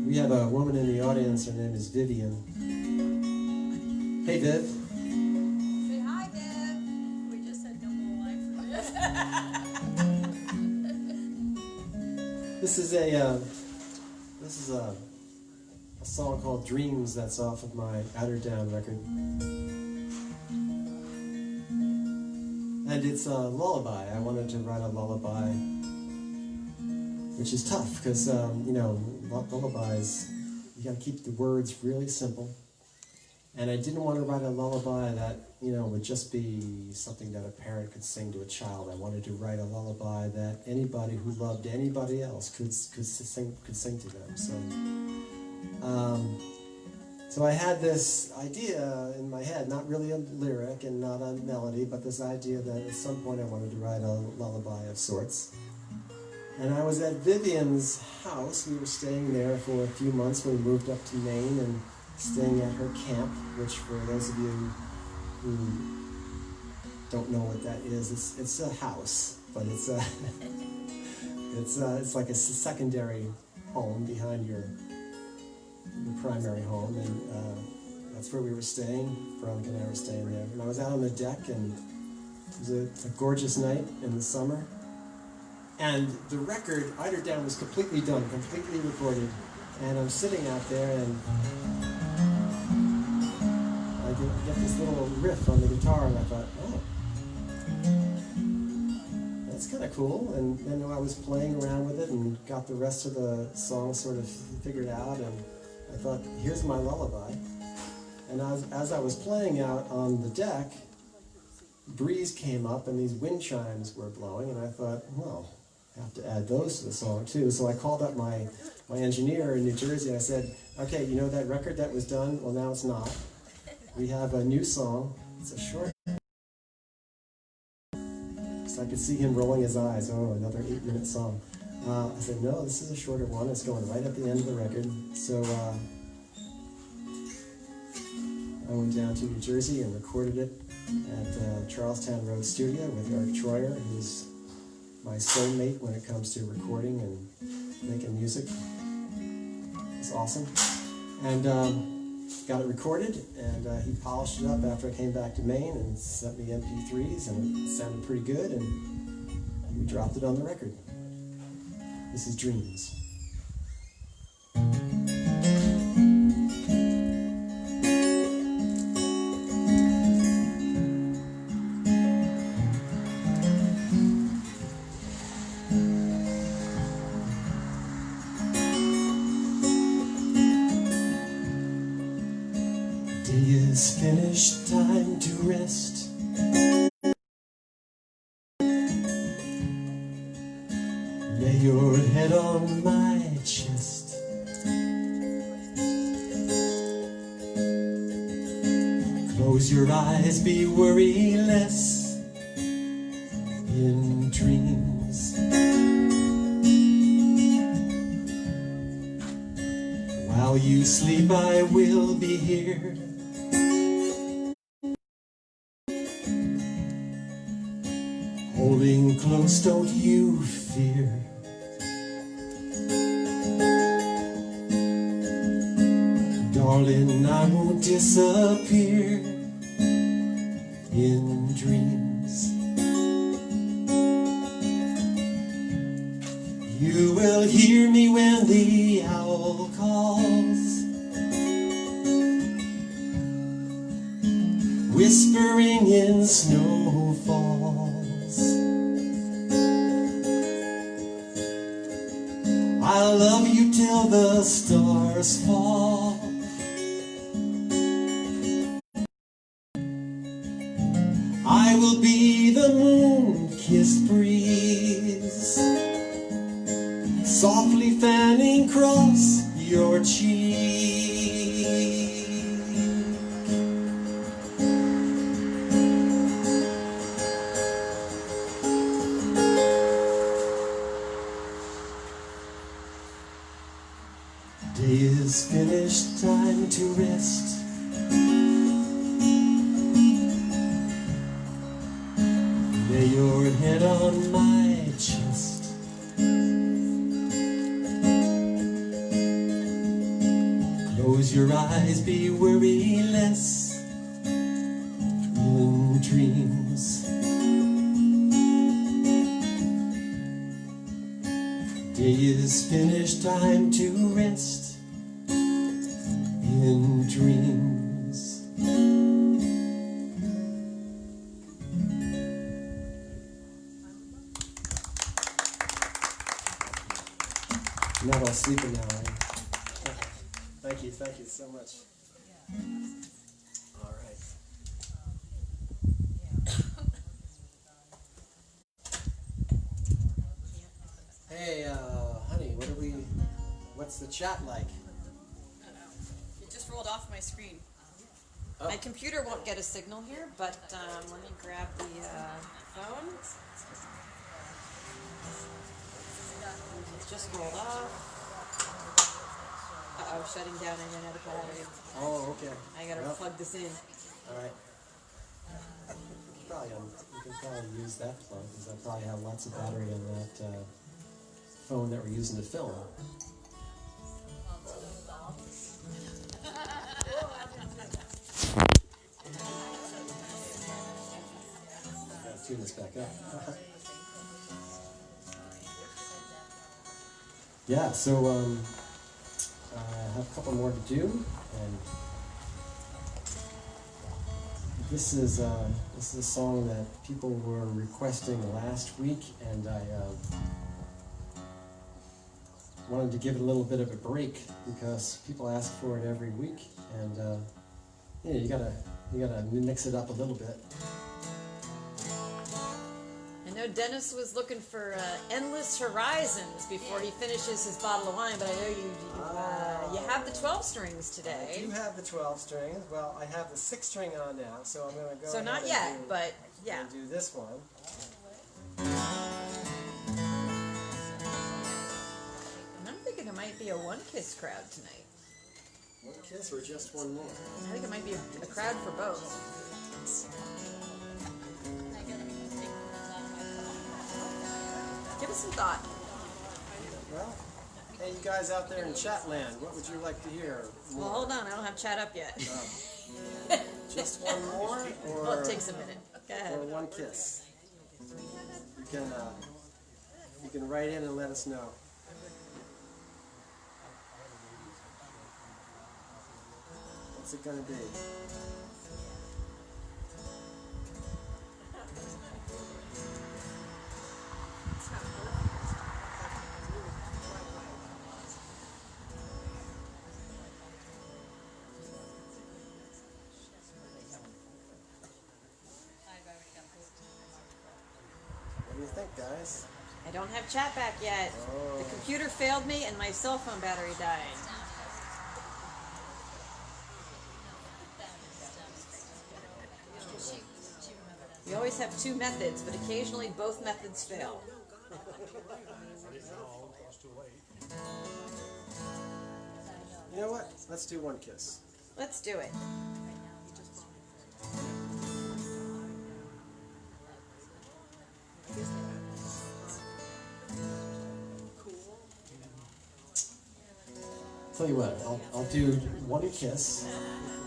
We have a woman in the audience, her name is Vivian. Hey Viv. Say hi, Viv. We just said no more live for this. This is a song called Dreams that's off of my Outer Down record. And it's a lullaby. I wanted to write a lullaby, which is tough because, you know, lullabies, you gotta keep the words really simple. And I didn't want to write a lullaby that, you know, would just be something that a parent could sing to a child. I wanted to write a lullaby that anybody who loved anybody else could sing to them. So I had this idea in my head, not really a lyric and not a melody, but this idea that at some point I wanted to write a lullaby of sorts. And I was at Vivian's house. We were staying there for a few months when we moved up to Maine and staying at her camp, which for those of you who don't know what that is, it's a house, but it's like a secondary home behind your primary home, and that's where we were staying. Veronica and I were staying there. And I was out on the deck, and it was a gorgeous night in the summer. And the record, Eider Down, was completely done, completely recorded. And I'm sitting out there, and I get this little riff on the guitar, and I thought, oh, that's kind of cool. And then I was playing around with it and got the rest of the song sort of figured out, and I thought, here's my lullaby. And as I was playing out on the deck, breeze came up and these wind chimes were blowing, and I thought, well, I have to add those to the song too. So I called up my engineer in New Jersey, and I said, okay, you know that record that was done? Well, now it's not. We have a new song. It's a short. So I could see him rolling his eyes. Oh, another 8-minute song. I said, no, this is a shorter one. It's going right at the end of the record. So I went down to New Jersey and recorded it at Charlestown Road Studio with Eric Troyer, who's my soulmate when it comes to recording and making music. It's awesome. And got it recorded, and he polished it up after I came back to Maine and sent me MP3s, and it sounded pretty good, and we dropped it on the record. This is Dreams. Is finished, time to rest. Lay your head on my chest. eyes be worryless in dreams. While you sleep, I will be here. Holding close, don't you fear. Darling, I won't disappear in dreams. You will hear me when the owl calls, whispering in snowfalls. I'll love you till the stars fall. I will be the moon-kissed breeze, softly fanning across your cheek. Day is finished, time to rest. Lay your head on my chest. Close your eyes, be worryless in dreams. Day is finished, time to rest in dreams. You're not all sleeping now, right? Thank you so much. All right. Hey, honey, what's the chat like? It just rolled off my screen. Oh. My computer won't get a signal here, but let me grab the phone. It just rolled off. Uh-oh, shutting down, I ran out of battery. Oh, okay. I gotta plug this in. All right. You can probably use that plug because I probably have lots of battery in that phone that we're using to film. Gotta tune this back up. Yeah, so I have a couple more to do, and this is a song that people were requesting last week, and I wanted to give it a little bit of a break because people ask for it every week, and you gotta mix it up a little bit. I know Dennis was looking for Endless Horizons before he finishes his bottle of wine, but I know you have the 12 strings today. I do have the 12 strings. Well, I have the 6 string on now, so I'm going to go So not yet, but yeah. and do this one. And I'm thinking it might be a one-kiss crowd tonight. One kiss or just one more? I think it might be a crowd for both. Give it some thought. Well, hey, you guys out there in chat land, what would you like to hear? Well, hold on, I don't have chat up yet. Just one more, or Well, it takes a minute. Go ahead. or one kiss? You can write in and let us know. What's it gonna be? What do you think, guys? I don't have chat back yet. Oh. The computer failed me and my cell phone battery died. We always have two methods, but occasionally both methods fail. You know what? Let's do one kiss. Let's do it. Tell you what, I'll do one kiss,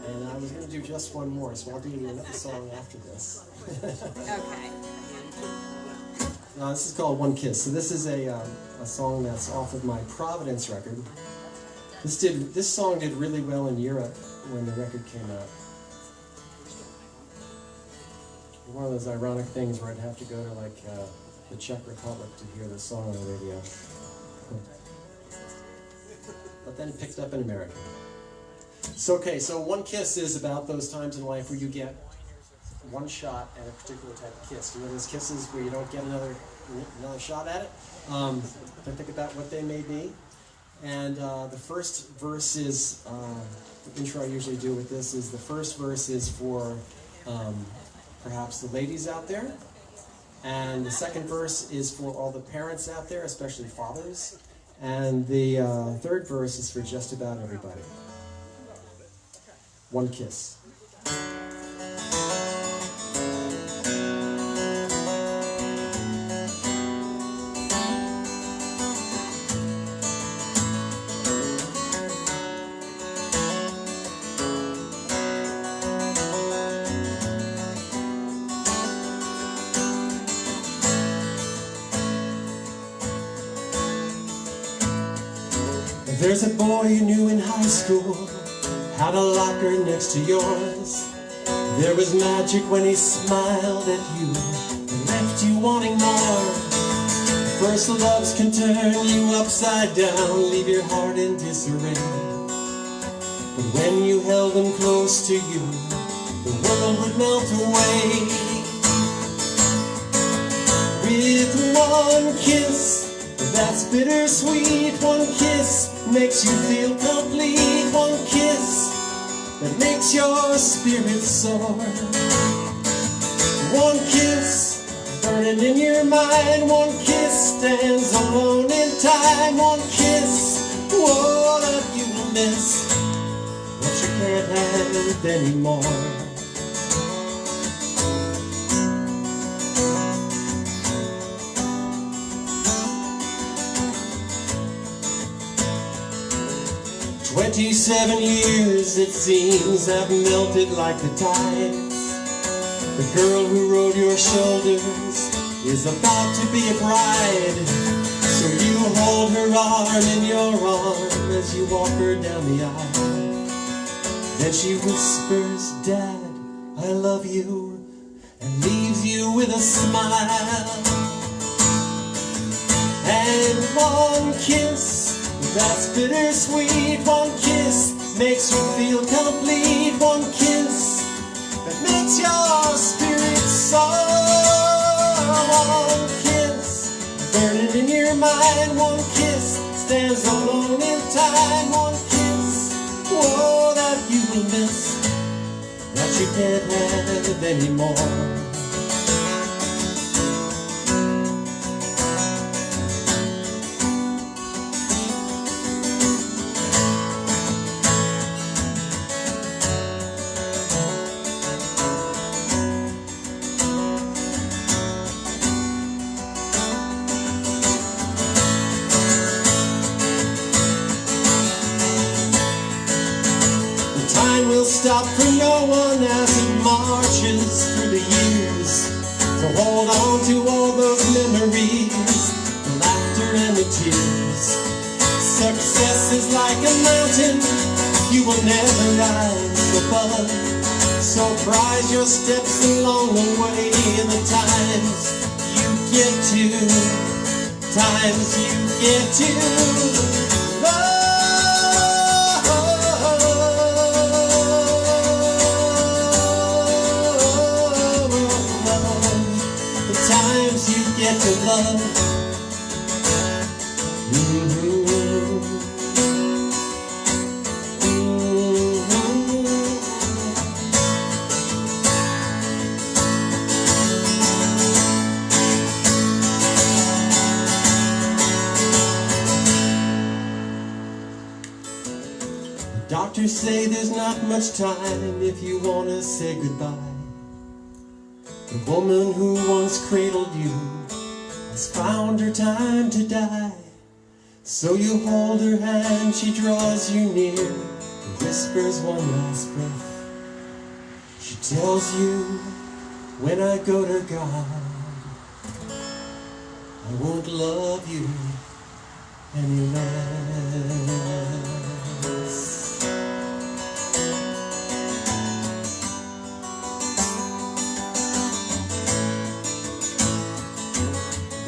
and I was going to do just one more, so I'll do another song after this. Okay. This is called One Kiss. So this is a song that's off of my Providence record. This song did really well in Europe when the record came out. One of those ironic things where I'd have to go to like the Czech Republic to hear the song on the radio. But then picked up in America. So One Kiss is about those times in life where you get one shot at a particular type of kiss. You know those kisses where you don't get another shot at it? Then think about what they may be. And the first verse is, the intro I usually do with this is, the first verse is for perhaps the ladies out there. And the second verse is for all the parents out there, especially fathers. And the third verse is for just about everybody. One kiss. There's a boy you knew in high school, had a locker next to yours. There was magic when he smiled at you and left you wanting more. First loves can turn you upside down, leave your heart in disarray. But when you held them close to you, the world would melt away. With one kiss, that's bittersweet. One kiss makes you feel complete. One kiss that makes your spirit soar. One kiss burning in your mind. One kiss stands alone in time. One kiss, whoa, that you will miss, but you can't have anymore. "27 years, it seems, have melted like the tides. The girl who rode your shoulders is about to be a bride. So you hold her arm in your arm as you walk her down the aisle. Then she whispers, "Dad, I love you," and leaves you with a smile. And one kiss, that's bittersweet. One kiss makes you feel complete. One kiss that makes your spirit soar. One kiss burning in your mind. One kiss stands alone in time. One kiss, whoa, that you will miss, that you can't have anymore. Stop for no one as it marches through the years. So hold on to all those memories, the laughter and the tears. Success is like a mountain you will never rise above. So prize your steps along the way, and the times you get to love. Get to love. doctors say there's not much time if you want to say goodbye. The woman who once cradled you has found her time to die. So you hold her hand, she draws you near, and whispers one last breath. She tells you, when I go to God, I won't love you any less.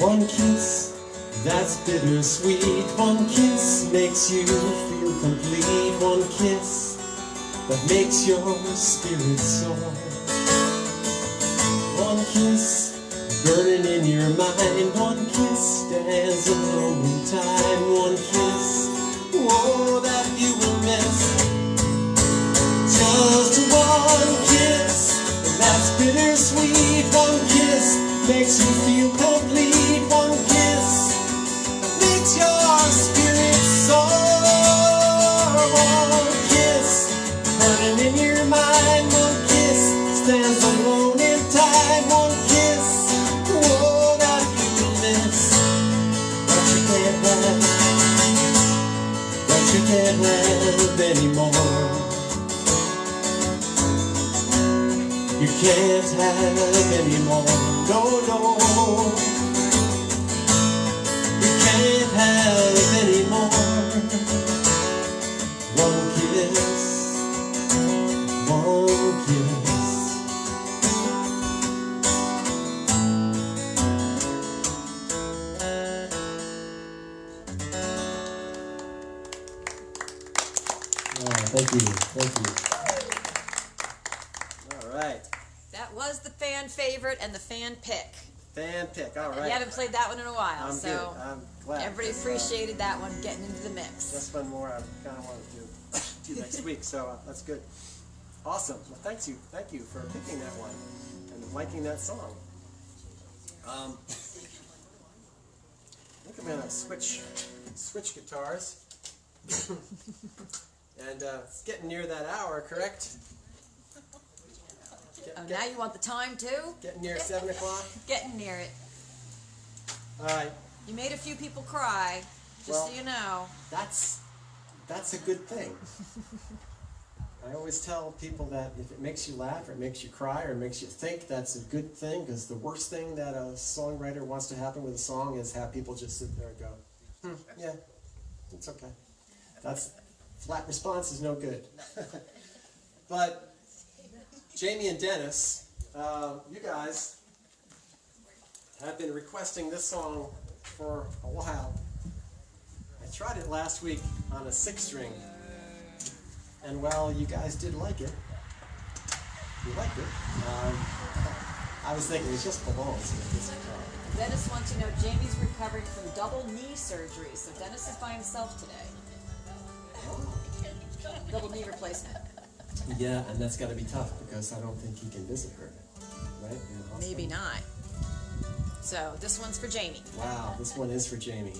One kiss, that's bittersweet. One kiss makes you feel complete. One kiss that makes your spirit soar. One kiss burning in your mind. One kiss stands alone in time. One kiss, oh, that you will miss. Just one kiss, that's bittersweet. One kiss makes you feel complete. One kiss makes your spirit soar. One kiss burning in your mind. One kiss stands alone in time. One kiss, oh, that you will miss. That you can't have anymore. You can't have anymore. No, no. You can't have anymore. One kiss. One kiss. Oh, thank you. Thank you. All right. That was the fan favorite and the fan pick. Fan pick. All right. You haven't played that one in a while, I'm so good. I'm glad. everybody appreciated that one getting into the mix. Just one more I kind of want to do next week, so that's good. Awesome. Well, thank you for picking that one and liking that song. I think I'm gonna switch guitars. And it's getting near that hour, correct? Now you want the time too? Getting near 7 o'clock. Getting near it. All right. You made a few people cry, just so you know. That's a good thing. I always tell people that if it makes you laugh or it makes you cry or it makes you think, that's a good thing, because the worst thing that a songwriter wants to happen with a song is have people just sit there and go, yeah, it's okay. That's flat response is no good. But Jamie and Dennis, you guys have been requesting this song for a while. I tried it last week on a 6-string, and well, you guys did like it. You liked it. I was thinking it just belongs with this guitar. Dennis wants to know Jamie's recovering from double knee surgery, so Dennis is by himself today. Double knee replacement. Yeah, and that's got to be tough because I don't think he can visit her, right? In the hospital. Maybe not. So this one's for Jamie. Wow, this one is for Jamie.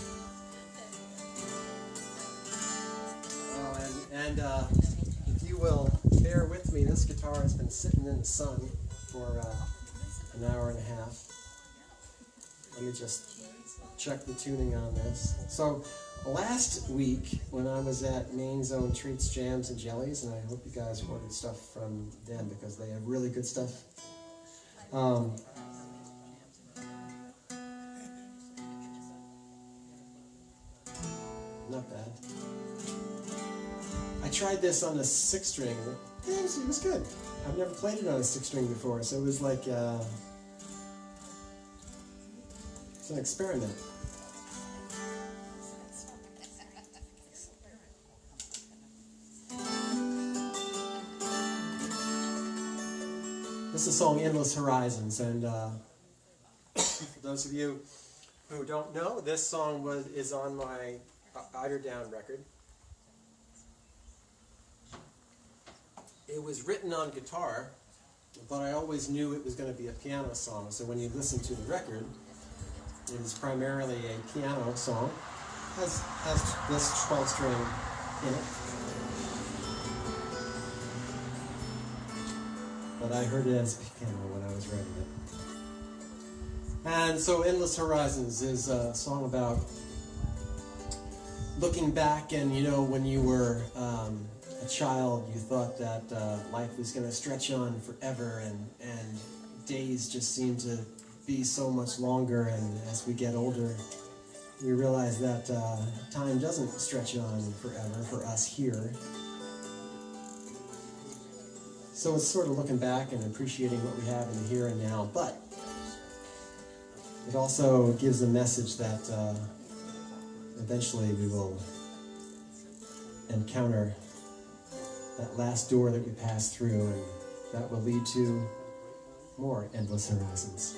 Oh, and if you will bear with me, this guitar has been sitting in the sun for an hour and a half. Let me just check the tuning on this. So last week when I was at Main Zone Treats, Jams, and Jellies, and I hope you guys ordered stuff from them because they have really good stuff. Not bad. I tried this on a 6-string. It was good. I've never played it on a 6-string before, so it was like it's an experiment. This is the song Endless Horizons, and for those of you who don't know, this song is on my Eider Down record. It was written on guitar, but I always knew it was going to be a piano song, so when you listen to the record, it is primarily a piano song. Has this 12-string in it. but I heard it as piano when I was writing it. And so Endless Horizons is a song about looking back, and you know, when you were a child, you thought that life was going to stretch on forever, and days just seem to be so much longer, and as we get older, we realize that time doesn't stretch on forever for us here. So it's sort of looking back and appreciating what we have in the here and now, but it also gives a message that eventually we will encounter that last door that we passed through, and that will lead to more endless horizons.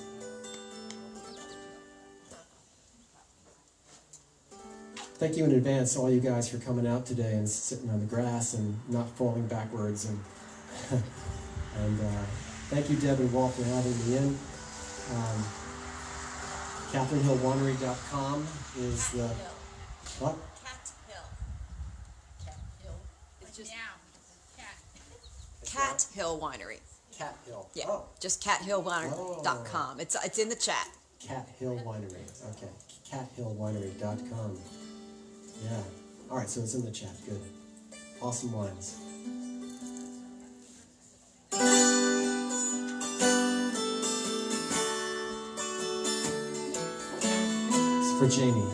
Thank you in advance, all you guys, for coming out today and sitting on the grass and not falling backwards. And thank you, Deb and Walt, for having me in. CatherineHillWinery.com is the... What? Cat Hill. Cat Hill. It's just Cat Hill Winery. Cat Hill. Yeah, Oh. just cathillwinery.com. It's in the chat. Cat Hill Winery. Okay. CathHillWinery.com. Yeah. All right, so it's in the chat. Good. Awesome wines. It's for Jamie.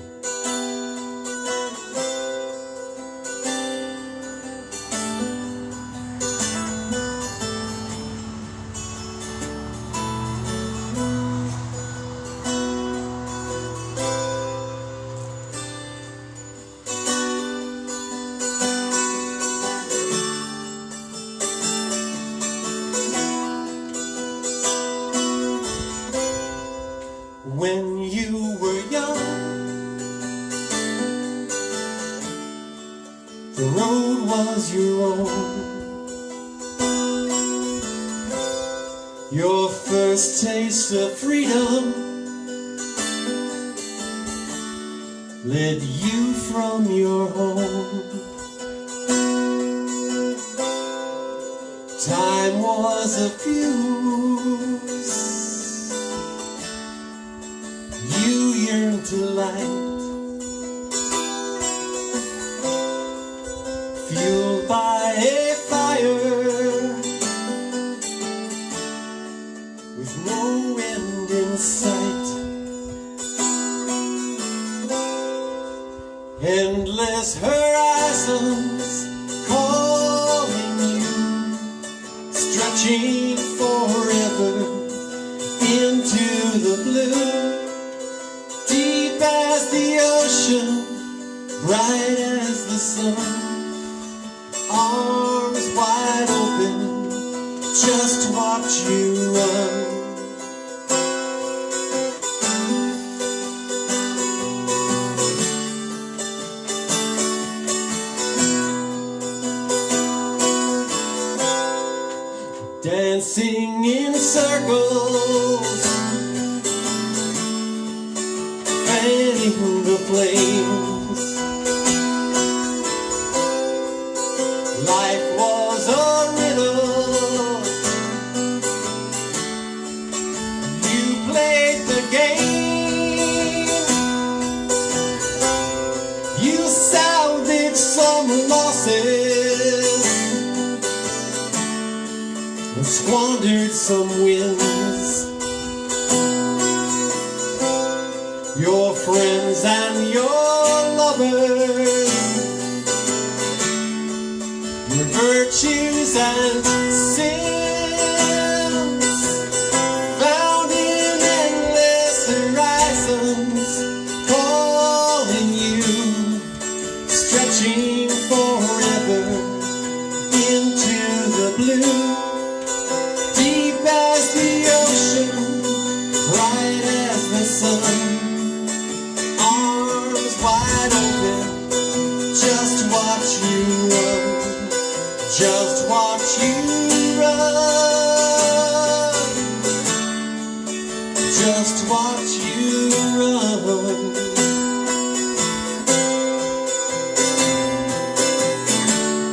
When you were young, the road was your own. Your first taste of freedom led you from your home. Time was a fuse you yearn to light, fueled by a fire with no end in sight. Endless horizons calling you, stretching forever into the blue. Deep as the ocean, bright as the sun, arms wide open, just watch you run. Dancing in circles, fanning the flames. Life was a riddle, you played the game. You salvaged some losses and squandered some wins. Your friends and your lovers, your virtues and sins, found in endless horizons, calling you, stretching forever into the blue. Deep as the ocean, bright as the sun, arms wide open, just watch you run, just watch you run, just watch you run.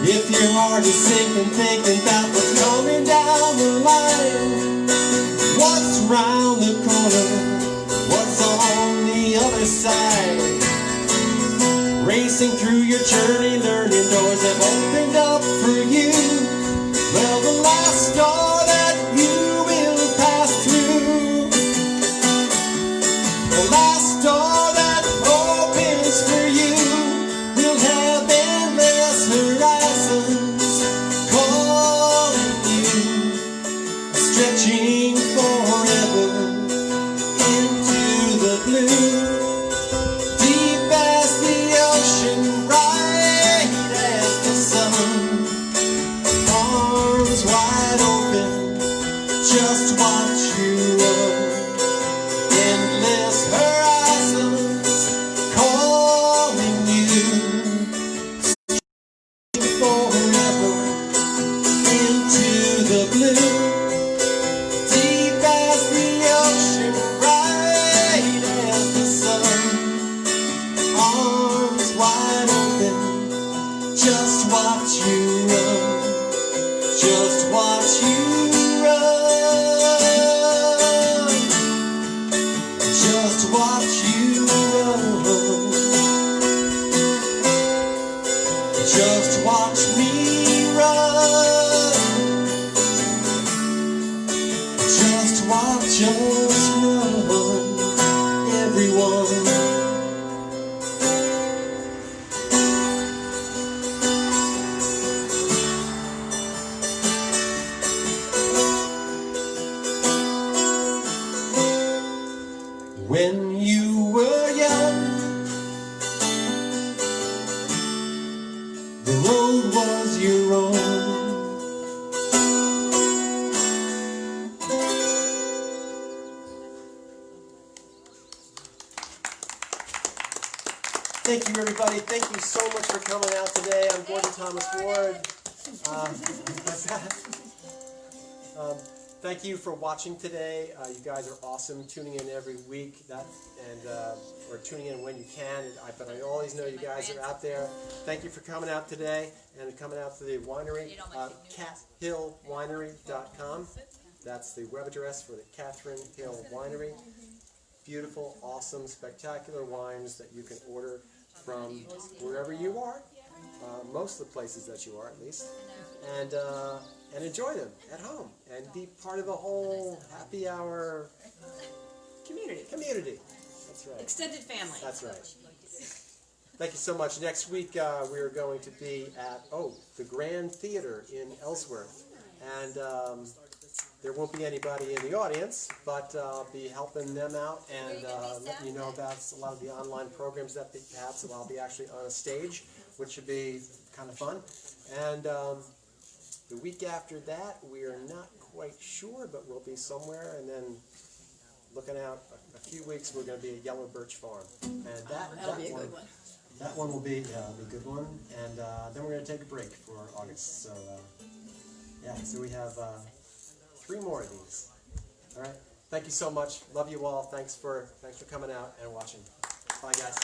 If your heart is sinking, thinking about what's coming down the line. What's round the corner? What's on the other side? Racing through your journey, learning doors have opened up for you. Well, the last door that you will pass through, the last door that opens for you, will have endless horizons calling you, stretching forever into the blue. Deep as the ocean, bright as the sun, arms wide open, just watch you run. Endless horizons calling you, forever into the blue. Deep as the ocean, bright as the sun, arms wide open, just watch you run. Just watch you run. Just watch you run. Just watch me run. Just watch us run, everyone. When you were young, the road was your own. Thank you, everybody. Thank you so much for coming out today. I'm Gordon Thomas Ward. Thank you for watching today. You guys are awesome, tuning in every week, or tuning in when you can. But I always know you guys are out there. Thank you for coming out today and coming out to the winery, cathhillwinery.com. That's the web address for the Catherine Hill Winery. Beautiful, awesome, spectacular wines that you can order from wherever you are, most of the places that you are at least, and enjoy them at home and be part of the whole happy hour community. That's right. Extended family. That's right. Thank you so much. Next week we are going to be at the Grand Theater in Ellsworth, and there won't be anybody in the audience, but I'll be helping them out and letting you know about a lot of the online programs that they have. So I'll be actually on a stage, which should be kind of fun. And the week after that, we are not quite sure, but we'll be somewhere. And then looking out a few weeks, we're going to be at Yellow Birch Farm, and that'll be a good one. That one will be a good one. And then we're going to take a break for August. So so we have 3 more of these. All right. Thank you so much. Love you all. Thanks for coming out and watching. Bye, guys.